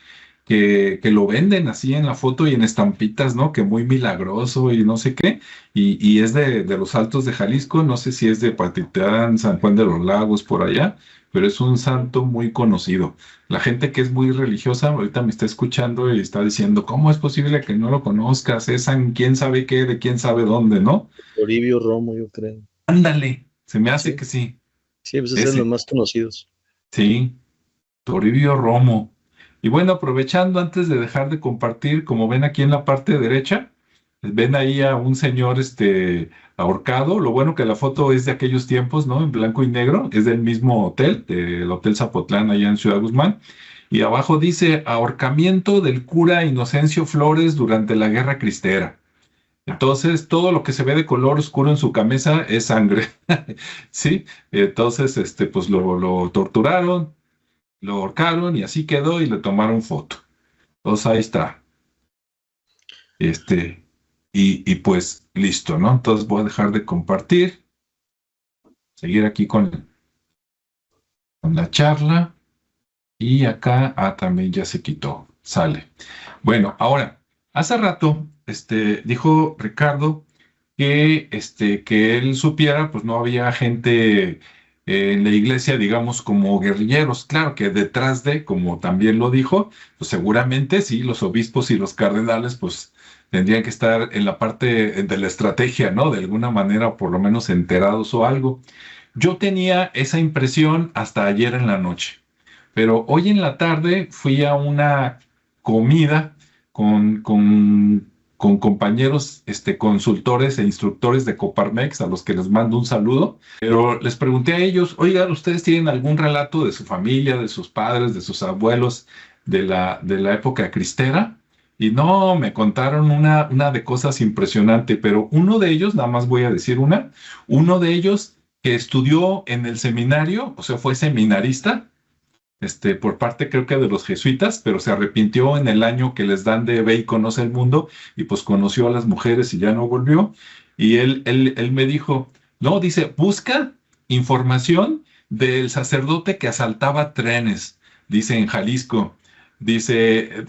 que lo venden así en la foto y en estampitas, ¿no? Que muy milagroso y no sé qué. Y es de los Altos de Jalisco, no sé si es de Patitlán, San Juan de los Lagos, por allá, pero es un santo muy conocido. La gente que es muy religiosa ahorita me está escuchando y está diciendo, ¿cómo es posible que no lo conozcas? Es San quién sabe qué, de quién sabe dónde, ¿no?
Toribio Romo, yo creo.
Ándale, se me hace
Sí,
que sí,
sí, pues es de los
ese,
más conocidos.
sí, Toribio Romo. Y bueno, aprovechando antes de dejar de compartir, como ven aquí en la parte derecha, ven ahí a un señor ahorcado. Lo bueno que la foto es de aquellos tiempos, ¿no? En blanco y negro, es del mismo hotel, del Hotel Zapotlán, allá en Ciudad Guzmán. Y abajo dice ahorcamiento del cura Inocencio Flores durante la Guerra Cristera. Entonces, todo lo que se ve de color oscuro en su camisa es sangre. ¿Sí? Entonces, pues lo torturaron, lo ahorcaron y así quedó y le tomaron foto. Entonces ahí está. Este, y pues listo, ¿no? Entonces voy a dejar de compartir, seguir aquí con la charla y acá, también ya se quitó, sale. Bueno, ahora, hace rato, dijo Ricardo que él supiera, pues no había gente en la iglesia, digamos, como guerrilleros. Claro que detrás de, como también lo dijo, pues seguramente sí, los obispos y los cardenales, pues tendrían que estar en la parte de la estrategia, ¿no? De alguna manera, por lo menos enterados o algo. Yo tenía esa impresión hasta ayer en la noche, pero hoy en la tarde fui a una comida con, con, con compañeros consultores e instructores de Coparmex, a los que les mando un saludo, pero les pregunté a ellos, oigan, ¿ustedes tienen algún relato de su familia, de sus padres, de sus abuelos, de la época cristera? Y no, me contaron una de cosas impresionantes, pero uno de ellos, nada más voy a decir uno de ellos que estudió en el seminario, o sea, fue seminarista, por parte creo que de los jesuitas, pero se arrepintió en el año que les dan de ve y conoce el mundo, y pues conoció a las mujeres y ya no volvió. Y él me dijo, no, dice, busca información del sacerdote que asaltaba trenes, dice en Jalisco. Dice,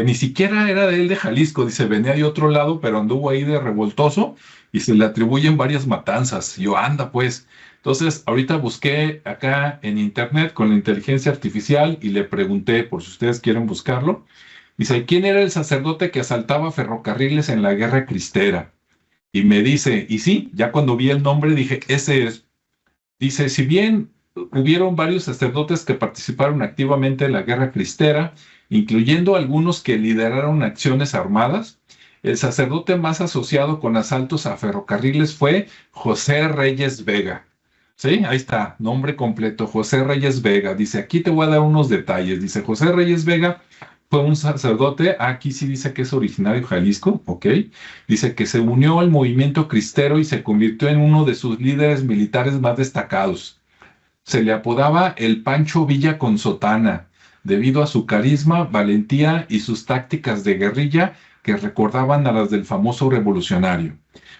ni siquiera era de él de Jalisco, dice, venía de otro lado, pero anduvo ahí de revoltoso y se le atribuyen varias matanzas. Y yo, anda pues. Entonces, ahorita busqué acá en internet con la inteligencia artificial y le pregunté, por si ustedes quieren buscarlo, dice, ¿quién era el sacerdote que asaltaba ferrocarriles en la Guerra Cristera? Y me dice, y sí, ya cuando vi el nombre dije, ese es. Dice, si bien hubieron varios sacerdotes que participaron activamente en la Guerra Cristera, incluyendo algunos que lideraron acciones armadas, el sacerdote más asociado con asaltos a ferrocarriles fue José Reyes Vega. Sí, ahí está, nombre completo, José Reyes Vega. Dice, aquí te voy a dar unos detalles. Dice, José Reyes Vega fue un sacerdote, aquí sí dice que es originario de Jalisco, ok. Dice que se unió al movimiento cristero y se convirtió en uno de sus líderes militares más destacados. Se le apodaba el Pancho Villa con sotana, debido a su carisma, valentía y sus tácticas de guerrilla que recordaban a las del famoso revolucionario.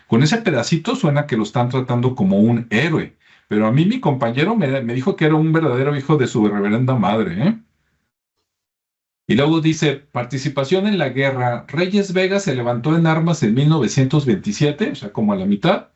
Con ese pedacito suena que lo están tratando como un héroe, pero a mí mi compañero me dijo que era un verdadero hijo de su reverenda madre, ¿eh? Y luego dice, participación en la guerra. Reyes Vega se levantó en armas en 1927, o sea, como a la mitad,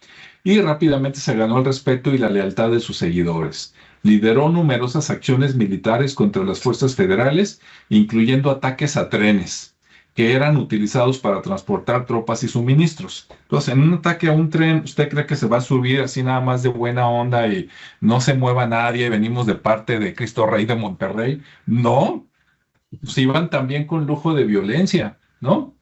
y rápidamente se ganó el respeto y la lealtad de sus seguidores. Lideró numerosas acciones militares contra las fuerzas federales, incluyendo ataques a trenes, que eran utilizados para transportar tropas y suministros. Entonces, en un ataque a un tren, ¿usted cree que se va a subir así nada más de buena onda y no se mueva nadie, venimos de parte de Cristo Rey de Monterrey? No, pues iban también con lujo de violencia, ¿no?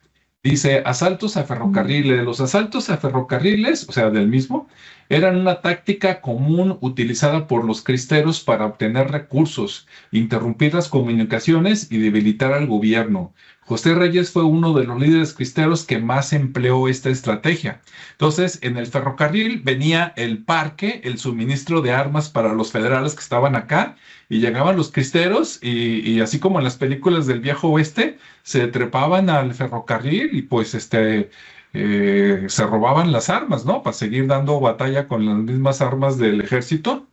Dice, asaltos a ferrocarriles. Los asaltos a ferrocarriles, o sea, del mismo, eran una táctica común utilizada por los cristeros para obtener recursos, interrumpir las comunicaciones y debilitar al gobierno. José Reyes fue uno de los líderes cristeros que más empleó esta estrategia. Entonces, en el ferrocarril venía el parque, el suministro de armas para los federales que estaban acá, y llegaban los cristeros y así como en las películas del Viejo Oeste, se trepaban al ferrocarril y pues se robaban las armas, ¿no? Para seguir dando batalla con las mismas armas del ejército.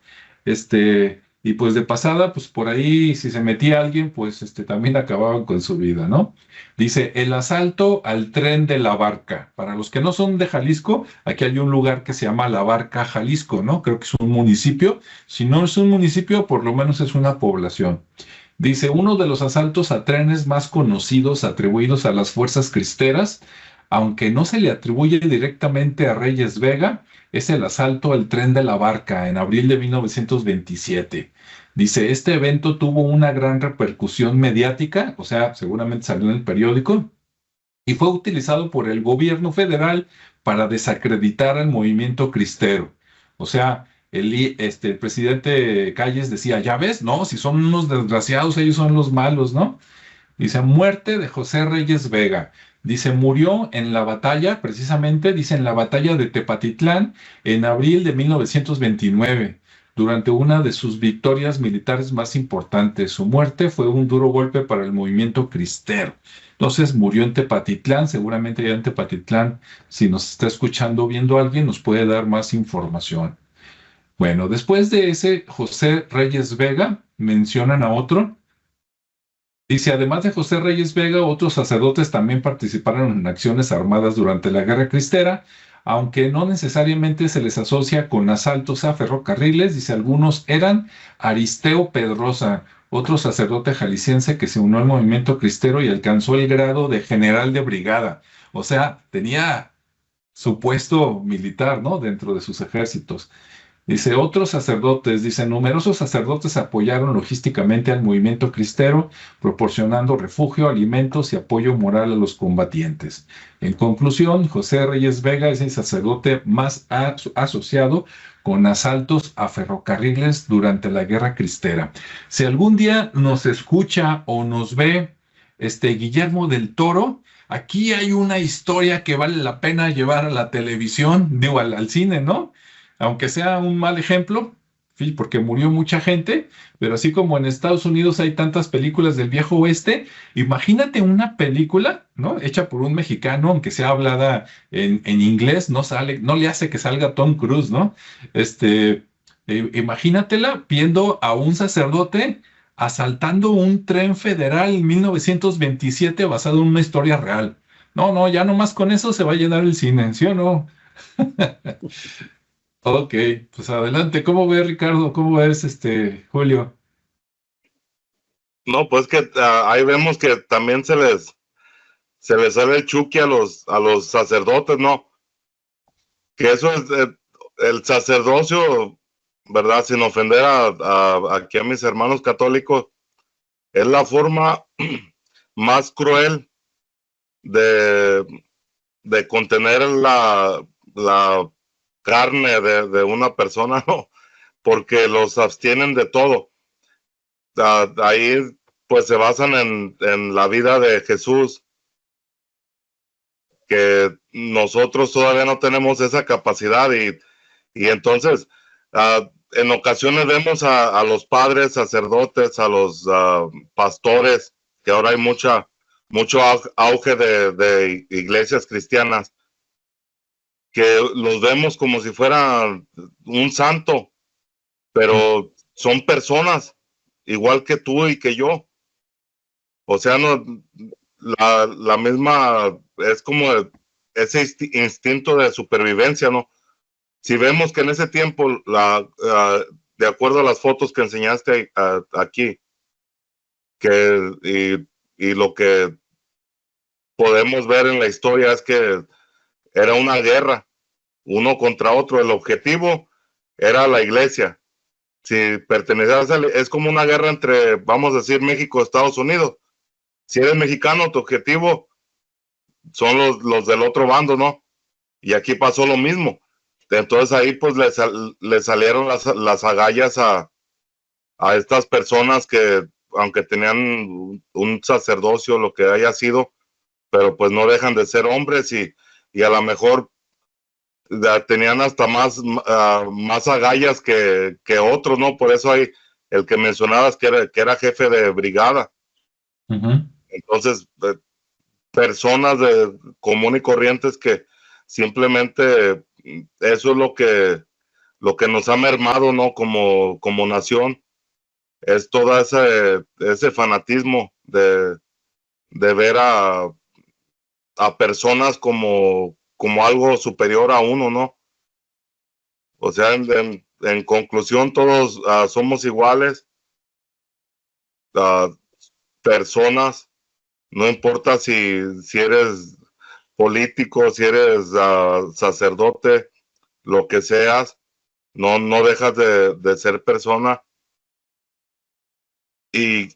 Y pues de pasada, pues por ahí, si se metía alguien, pues también acababan con su vida, ¿no? Dice, el asalto al tren de la Barca. Para los que no son de Jalisco, aquí hay un lugar que se llama La Barca, Jalisco, ¿no? Creo que es un municipio. Si no es un municipio, por lo menos es una población. Dice, uno de los asaltos a trenes más conocidos atribuidos a las fuerzas cristeras, aunque no se le atribuye directamente a Reyes Vega, es el asalto al tren de la Barca en abril de 1927. Dice, este evento tuvo una gran repercusión mediática, o sea, seguramente salió en el periódico, y fue utilizado por el gobierno federal para desacreditar al movimiento cristero. O sea, el presidente Calles decía, ya ves, no, si son unos desgraciados, ellos son los malos, ¿no? Dice, muerte de José Reyes Vega. Dice, murió en la batalla, precisamente, dice, en la batalla de Tepatitlán, en abril de 1929, durante una de sus victorias militares más importantes. Su muerte fue un duro golpe para el movimiento cristero. Entonces, murió en Tepatitlán, seguramente ya en Tepatitlán, si nos está escuchando o viendo alguien, nos puede dar más información. Bueno, después de ese José Reyes Vega, mencionan a otro. Dice, además de José Reyes Vega, otros sacerdotes también participaron en acciones armadas durante la Guerra Cristera, aunque no necesariamente se les asocia con asaltos a ferrocarriles. Dice, algunos eran Aristeo Pedrosa, otro sacerdote jalisciense que se unió al movimiento cristero y alcanzó el grado de general de brigada. O sea, tenía su puesto militar, ¿no? Dentro de sus ejércitos. Dice, otros sacerdotes, dice, numerosos sacerdotes apoyaron logísticamente al movimiento cristero, proporcionando refugio, alimentos y apoyo moral a los combatientes. En conclusión, José Reyes Vega es el sacerdote más asociado con asaltos a ferrocarriles durante la Guerra Cristera. Si algún día nos escucha o nos ve Guillermo del Toro, aquí hay una historia que vale la pena llevar a la televisión, digo, al cine, ¿no? Aunque sea un mal ejemplo, sí, porque murió mucha gente, pero así como en Estados Unidos hay tantas películas del Viejo Oeste, imagínate una película, ¿no? Hecha por un mexicano, aunque sea hablada en inglés, no le hace que salga Tom Cruise, ¿no? Imagínatela viendo a un sacerdote asaltando un tren federal en 1927 basado en una historia real. No, no, ya nomás con eso se va a llenar el cine, ¿sí o no? Ok, pues adelante. ¿Cómo ves, Ricardo? ¿Cómo ves, Julio?
No, pues que ahí vemos que también se les sale el chuki a los sacerdotes, ¿no? Que eso es el sacerdocio, ¿verdad? Sin ofender aquí a mis hermanos católicos, es la forma más cruel de contener la carne de una persona, ¿no? Porque los abstienen de todo. Ahí pues se basan en la vida de Jesús, que nosotros todavía no tenemos esa capacidad y entonces en ocasiones vemos a los padres sacerdotes, a los pastores, que ahora hay mucha mucho auge de iglesias cristianas, que los vemos como si fueran un santo, pero son personas igual que tú y que yo. O sea, no, la misma, es como ese instinto de supervivencia, ¿no? Si vemos que en ese tiempo, de acuerdo a las fotos que enseñaste aquí, y lo que podemos ver en la historia es que era una guerra, uno contra otro. El objetivo era la iglesia. Si pertenecías es como una guerra entre, vamos a decir, México y Estados Unidos. Si eres mexicano, tu objetivo son los del otro bando, ¿no? Y aquí pasó lo mismo. Entonces ahí pues le salieron las agallas a estas personas que, aunque tenían un sacerdocio, lo que haya sido, pero pues no dejan de ser hombres y a lo mejor tenían hasta más agallas que otros, ¿no? Por eso hay el que mencionabas que era jefe de brigada.
Ujú.
Entonces, personas común y corrientes que simplemente eso es lo que nos ha mermado, ¿no? Como nación, es todo ese fanatismo de ver a personas como algo superior a uno, ¿no? O sea, en conclusión, todos somos iguales, personas, no importa si eres político, si eres sacerdote, lo que seas, no dejas de ser persona. Y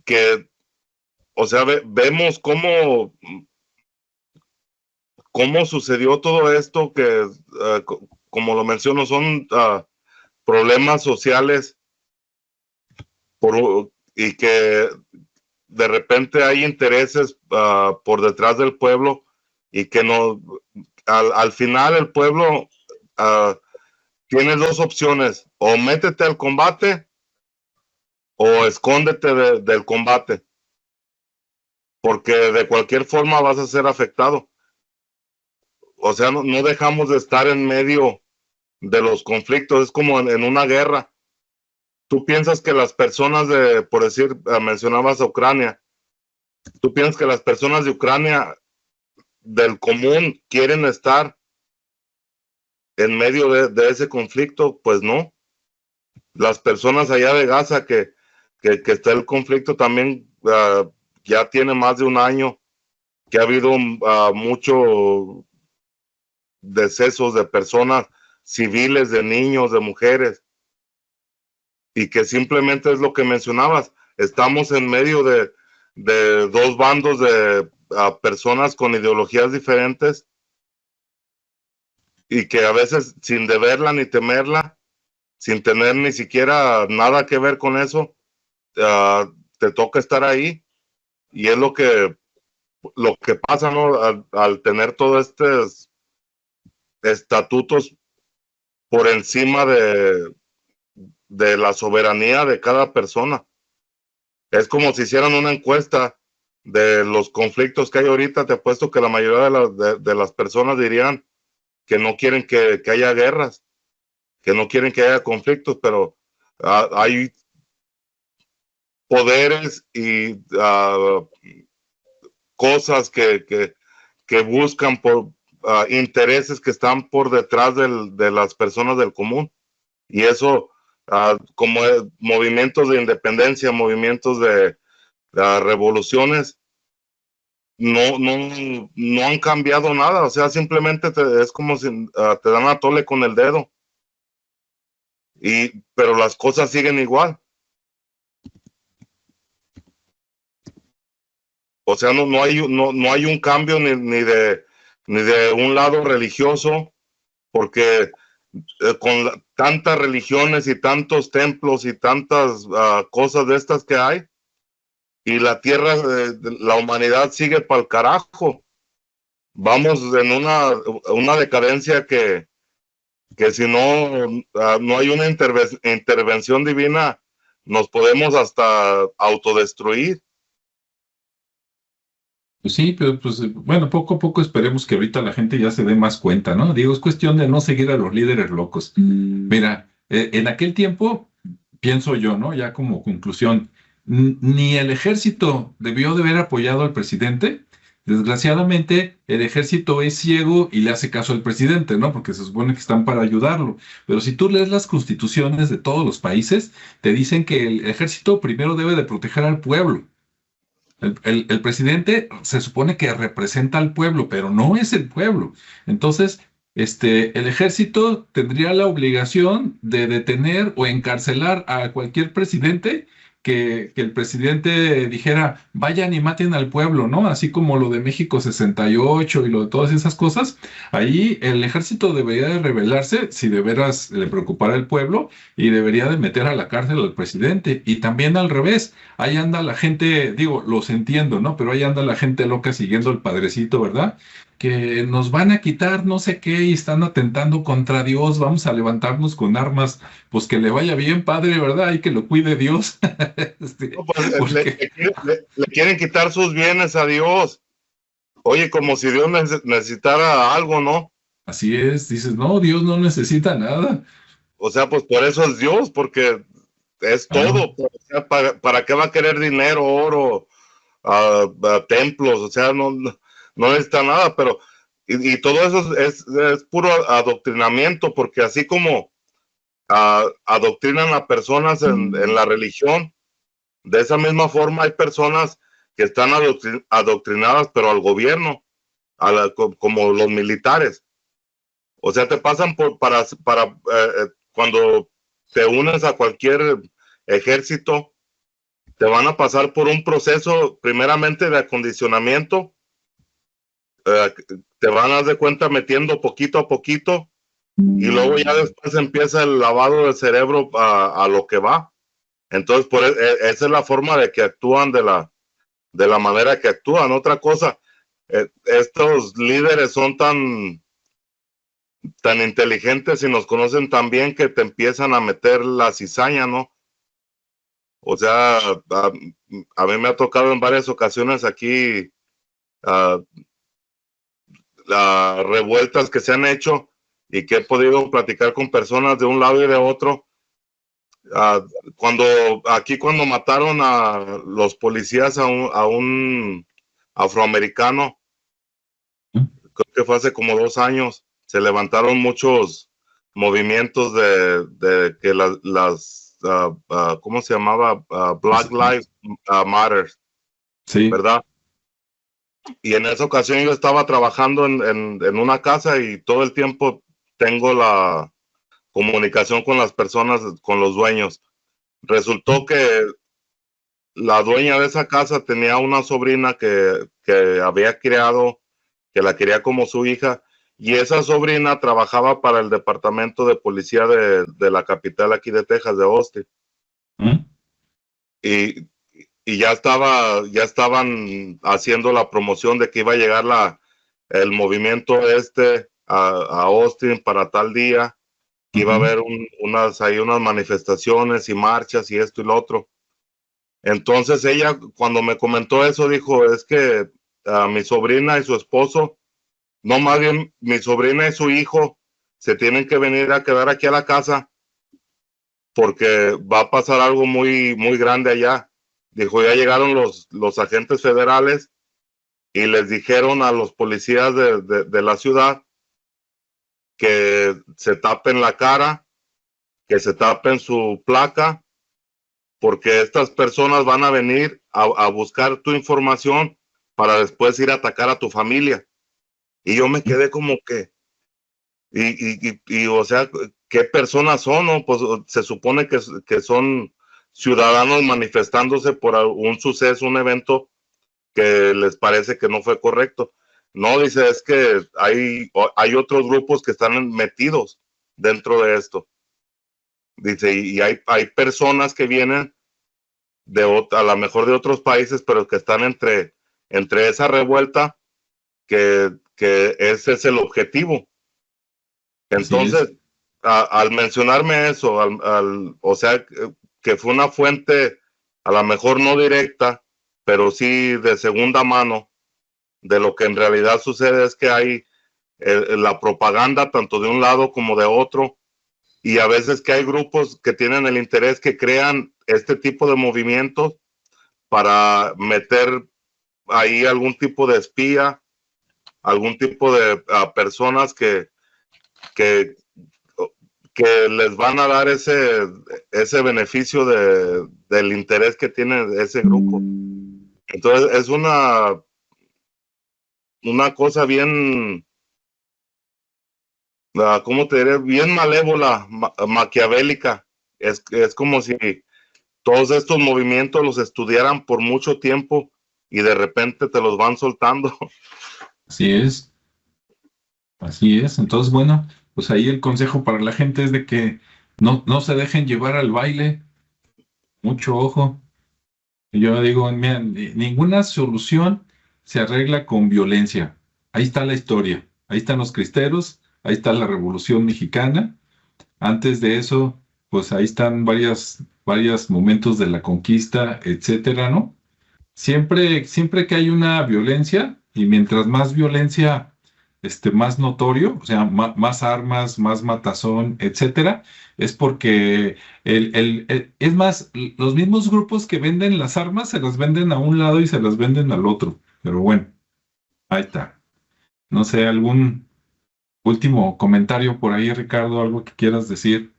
que, o sea, vemos cómo sucedió todo esto, que como lo menciono, son problemas sociales y que de repente hay intereses por detrás del pueblo y que no, al final el pueblo tiene dos opciones: o métete al combate o escóndete del combate, porque de cualquier forma vas a ser afectado. O sea, no dejamos de estar en medio de los conflictos, es como en una guerra. Tú piensas que las personas por decir, mencionabas a Ucrania, tú piensas que las personas de Ucrania del común quieren estar en medio de ese conflicto. Pues no. Las personas allá de Gaza que está el conflicto también, ya tiene más de un año que ha habido mucho decesos de personas civiles, de niños, de mujeres, y que simplemente es lo que mencionabas, estamos en medio de dos bandos de personas con ideologías diferentes y que a veces sin deberla ni temerla, sin tener ni siquiera nada que ver con eso, te toca estar ahí, y es lo que pasa, ¿no? Al tener todos estos estatutos por encima de la soberanía de cada persona. Es como si hicieran una encuesta de los conflictos que hay ahorita. Te apuesto que la mayoría de las personas dirían que no quieren que haya guerras, que no quieren que haya conflictos, pero hay poderes y cosas que buscan por intereses que están por detrás de las personas del común. Y eso, como movimientos de independencia, movimientos de revoluciones, no han cambiado nada. O sea, simplemente es como si te dan a tole con el dedo. Pero las cosas siguen igual. O sea, no hay un cambio ni de un lado religioso, porque con tantas religiones y tantos templos y tantas cosas de estas que hay, y la tierra, la humanidad sigue para el carajo. Vamos en una decadencia que si no hay una intervención divina, nos podemos hasta autodestruir.
Pues sí, pero pues bueno, poco a poco esperemos que ahorita la gente ya se dé más cuenta, ¿no? Digo, es cuestión de no seguir a los líderes locos. Mira, en aquel tiempo, pienso yo, ¿no? Ya como conclusión, ni el ejército debió de haber apoyado al presidente. Desgraciadamente, el ejército es ciego y le hace caso al presidente, ¿no? Porque se supone que están para ayudarlo. Pero si tú lees las constituciones de todos los países, te dicen que el ejército primero debe de proteger al pueblo. El presidente se supone que representa al pueblo, pero no es el pueblo. Entonces, el ejército tendría la obligación de detener o encarcelar a cualquier presidente que el presidente dijera, vayan y maten al pueblo, ¿no? Así como lo de México 68 y lo de todas esas cosas. Ahí el ejército debería de rebelarse si de veras le preocupara el pueblo y debería de meter a la cárcel al presidente. Y también al revés, ahí anda la gente, digo, los entiendo, ¿no? Pero ahí anda la gente loca siguiendo al padrecito, ¿verdad? Que nos van a quitar no sé qué y están atentando contra Dios, vamos a levantarnos con armas, pues que le vaya bien, padre, ¿verdad? Y que lo cuide Dios.
No, pues,
Porque
le quieren quitar sus bienes a Dios. Oye, como si Dios necesitara algo, ¿no?
así es, dices, no, Dios no necesita nada.
O sea, pues por eso es Dios, porque es
Claro,
todo. O sea, ¿para qué va a querer dinero, oro, a templos? O sea, no necesita nada, pero y todo eso es puro adoctrinamiento, porque así como adoctrinan a personas en la religión, de esa misma forma hay personas que están adoctrinadas, pero al gobierno, como los militares. O sea, te pasan cuando te unes a cualquier ejército, te van a pasar por un proceso primeramente de acondicionamiento, eh, te van a dar de cuenta metiendo poquito a poquito y luego ya después empieza el lavado del cerebro a lo que va. Entonces, esa es la forma de que actúan de la manera que actúan. Otra cosa, estos líderes son tan inteligentes y nos conocen tan bien que te empiezan a meter la cizaña, ¿no? O sea, a mí me ha tocado en varias ocasiones aquí uh, las revueltas que se han hecho y que he podido platicar con personas de un lado y de otro. Cuando mataron a los policías a un afroamericano, creo que fue hace como 2 años, se levantaron muchos movimientos de que ¿cómo se llamaba? Black Lives Matter,
sí.
¿verdad? Y en esa ocasión yo estaba trabajando en una casa y todo el tiempo tengo la comunicación con las personas, con los dueños. Resultó que la dueña de esa casa tenía una sobrina que había criado, que la quería como su hija, y esa sobrina trabajaba para el departamento de policía de la capital aquí de Texas, de Austin.
¿Mm?
Y, y ya estaban haciendo la promoción de que iba a llegar el movimiento a Austin para tal día, que iba a haber unas manifestaciones y marchas y esto y lo otro. Entonces ella, cuando me comentó eso, dijo, es que mi sobrina y su esposo, no, más bien mi sobrina y su hijo se tienen que venir a quedar aquí a la casa porque va a pasar algo muy, muy grande allá. Dijo, ya llegaron los agentes federales y les dijeron a los policías de la ciudad que se tapen la cara, que se tapen su placa, porque estas personas van a venir a buscar tu información para después ir a atacar a tu familia. Y yo me quedé como que, o sea, ¿qué personas son? ¿No? Pues se supone que son ciudadanos manifestándose por un suceso, un evento que les parece que no fue correcto. No, dice, es que hay otros grupos que están metidos dentro de esto. Dice, y hay personas que vienen a lo mejor de otros países, pero que están entre esa revuelta, que ese es el objetivo.
Así es.
Entonces, al mencionarme eso, o sea, que fue una fuente, a lo mejor no directa, pero sí de segunda mano, de lo que en realidad sucede es que hay la propaganda tanto de un lado como de otro, y a veces que hay grupos que tienen el interés, que crean este tipo de movimientos para meter ahí algún tipo de espía, algún tipo de personas que les van a dar ese beneficio del interés que tiene ese grupo. Entonces es una cosa bien, ¿cómo te diré? Bien malévola, maquiavélica. Es como si todos estos movimientos los estudiaran por mucho tiempo y de repente te los van soltando.
Así es, así es. Entonces, bueno, pues ahí el consejo para la gente es de que no se dejen llevar al baile, mucho ojo. Yo digo, mira, ninguna solución se arregla con violencia. Ahí está la historia, ahí están los cristeros, ahí está la Revolución Mexicana. Antes de eso, pues ahí están varios momentos de la conquista, etcétera, ¿no? Siempre que hay una violencia, y mientras más violencia, más notorio, o sea, más armas, más matazón, etcétera, es porque es más, los mismos grupos que venden las armas se las venden a un lado y se las venden al otro. Pero bueno, ahí está. No sé, algún último comentario por ahí, Ricardo, algo que quieras decir.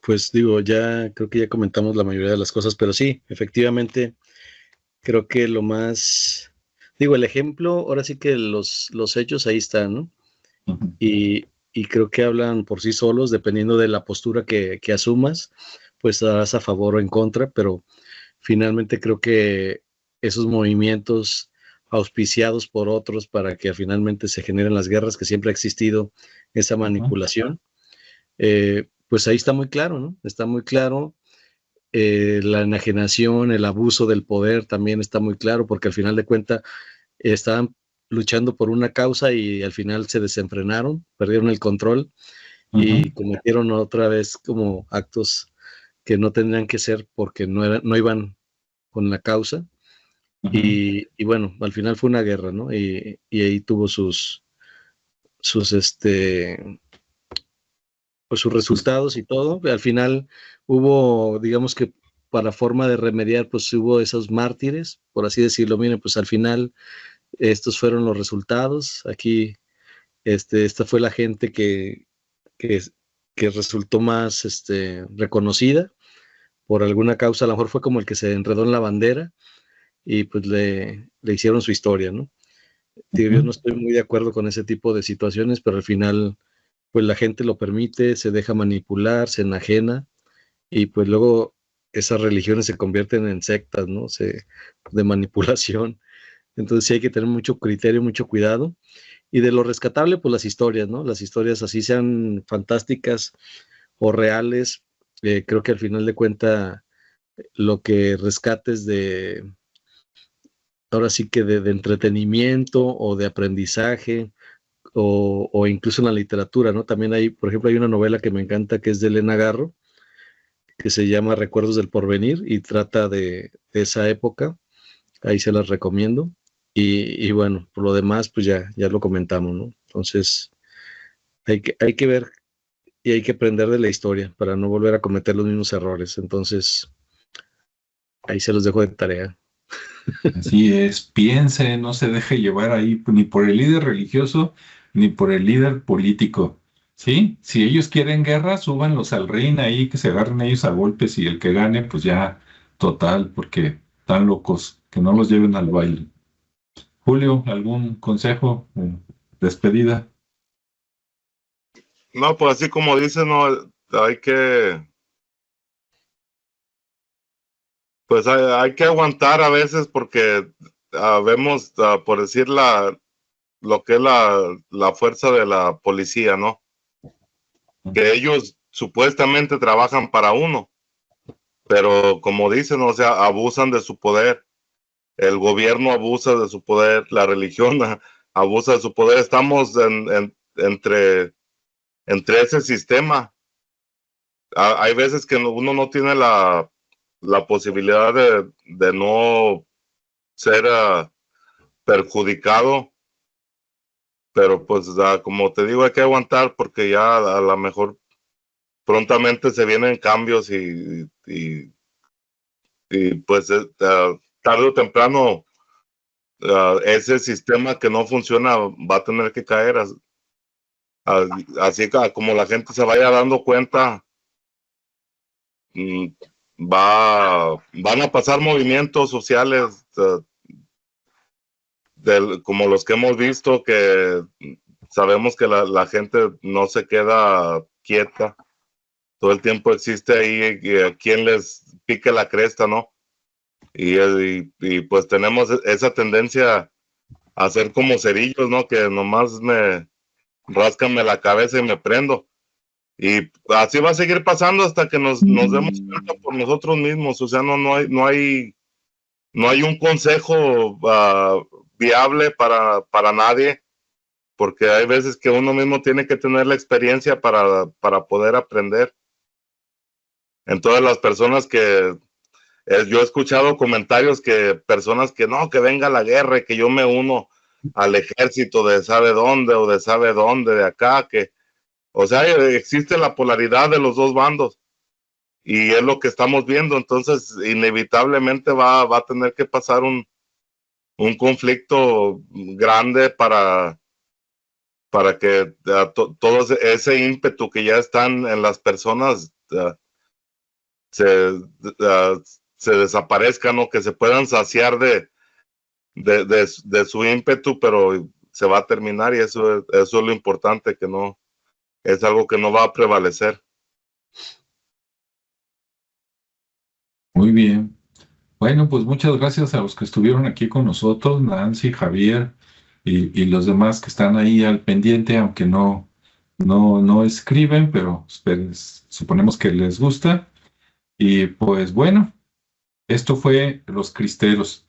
Pues digo, ya creo que ya comentamos la mayoría de las cosas, pero sí, efectivamente, creo que lo más, digo, el ejemplo, ahora sí que los hechos ahí están, ¿no?
Ujú.
Y creo que hablan por sí solos, dependiendo de la postura que asumas, pues estarás a favor o en contra, pero finalmente creo que esos movimientos auspiciados por otros para que finalmente se generen las guerras, que siempre ha existido esa
Ujú.
manipulación, pues ahí está muy claro, ¿no? Está muy claro. La enajenación, el abuso del poder también está muy claro, porque al final de cuentas estaban luchando por una causa y al final se desenfrenaron, perdieron el control
Ujú.
y cometieron otra vez como actos que no tendrían que ser porque no iban con la causa.
Ujú.
Y bueno, al final fue una guerra, ¿no? Y ahí tuvo sus, pues sus
Pues,
resultados y todo. Al final hubo, digamos que para forma de remediar, pues hubo esos mártires, por así decirlo. Miren, pues al final estos fueron los resultados. Aquí, esta fue la gente que, que resultó más reconocida por alguna causa. A lo mejor fue como el que se enredó en la bandera y pues le hicieron su historia, ¿no? Digo, yo
ujú.
no estoy muy de acuerdo con ese tipo de situaciones, pero al final, pues la gente lo permite, se deja manipular, se enajena y pues luego esas religiones se convierten en sectas, ¿no? De manipulación. Entonces sí hay que tener mucho criterio, mucho cuidado. Y de lo rescatable, pues las historias, ¿no? Las historias así sean fantásticas o reales, creo que al final de cuenta lo que rescates ahora sí que de entretenimiento o de aprendizaje o incluso en la literatura, ¿no? También hay, por ejemplo, hay una novela que me encanta que es de Elena Garro, que se llama Recuerdos del Porvenir y trata de esa época. Ahí se las recomiendo. Y bueno, por lo demás, pues ya lo comentamos, ¿no? Entonces, hay que ver y hay que aprender de la historia para no volver a cometer los mismos errores. Entonces, ahí se los dejo de tarea.
Así es, piense, no se deje llevar ahí ni por el líder religioso ni por el líder político. ¿Sí? Si ellos quieren guerra, súbanlos al ring ahí, que se agarren ellos a golpes y el que gane, pues ya, total, porque están locos, que no los lleven al baile. Julio, ¿algún consejo? Despedida.
No, pues así como dices, no, hay que, pues hay que aguantar a veces porque vemos, por decir, lo que es la fuerza de la policía, ¿no? Que ellos supuestamente trabajan para uno, pero como dicen, o sea, abusan de su poder. El gobierno abusa de su poder, la religión abusa de su poder. Estamos entre ese sistema. Hay veces que uno no tiene la posibilidad de no ser perjudicado, pero pues como te digo, hay que aguantar porque ya a lo mejor prontamente se vienen cambios y pues tarde o temprano ese sistema que no funciona va a tener que caer. Así que como la gente se vaya dando cuenta, van a pasar movimientos sociales como los que hemos visto, que sabemos que la gente no se queda quieta, todo el tiempo existe ahí quien les pique la cresta, ¿no? Y pues tenemos esa tendencia a ser como cerillos, ¿no? Que nomás ráscame la cabeza y me prendo. Y así va a seguir pasando hasta que nos demos cuenta por nosotros mismos. O sea, no hay un consejo viable para nadie, porque hay veces que uno mismo tiene que tener la experiencia para poder aprender. En todas las personas que yo he escuchado comentarios que personas que no, que venga la guerra y que yo me uno al ejército de sabe dónde o de sabe dónde, de acá, o sea, existe la polaridad de los dos bandos y es lo que estamos viendo. Entonces, inevitablemente va a tener que pasar un conflicto grande para que todo ese ímpetu que ya están en las personas se desaparezcan, ¿no? Que se puedan saciar de su ímpetu, pero se va a terminar y eso es lo importante, que no es algo que no va a prevalecer.
Muy bien. Bueno, pues muchas gracias a los que estuvieron aquí con nosotros, Nancy, Javier y los demás que están ahí al pendiente, aunque no escriben, pero suponemos que les gusta. Y pues bueno, esto fue Los Cristeros.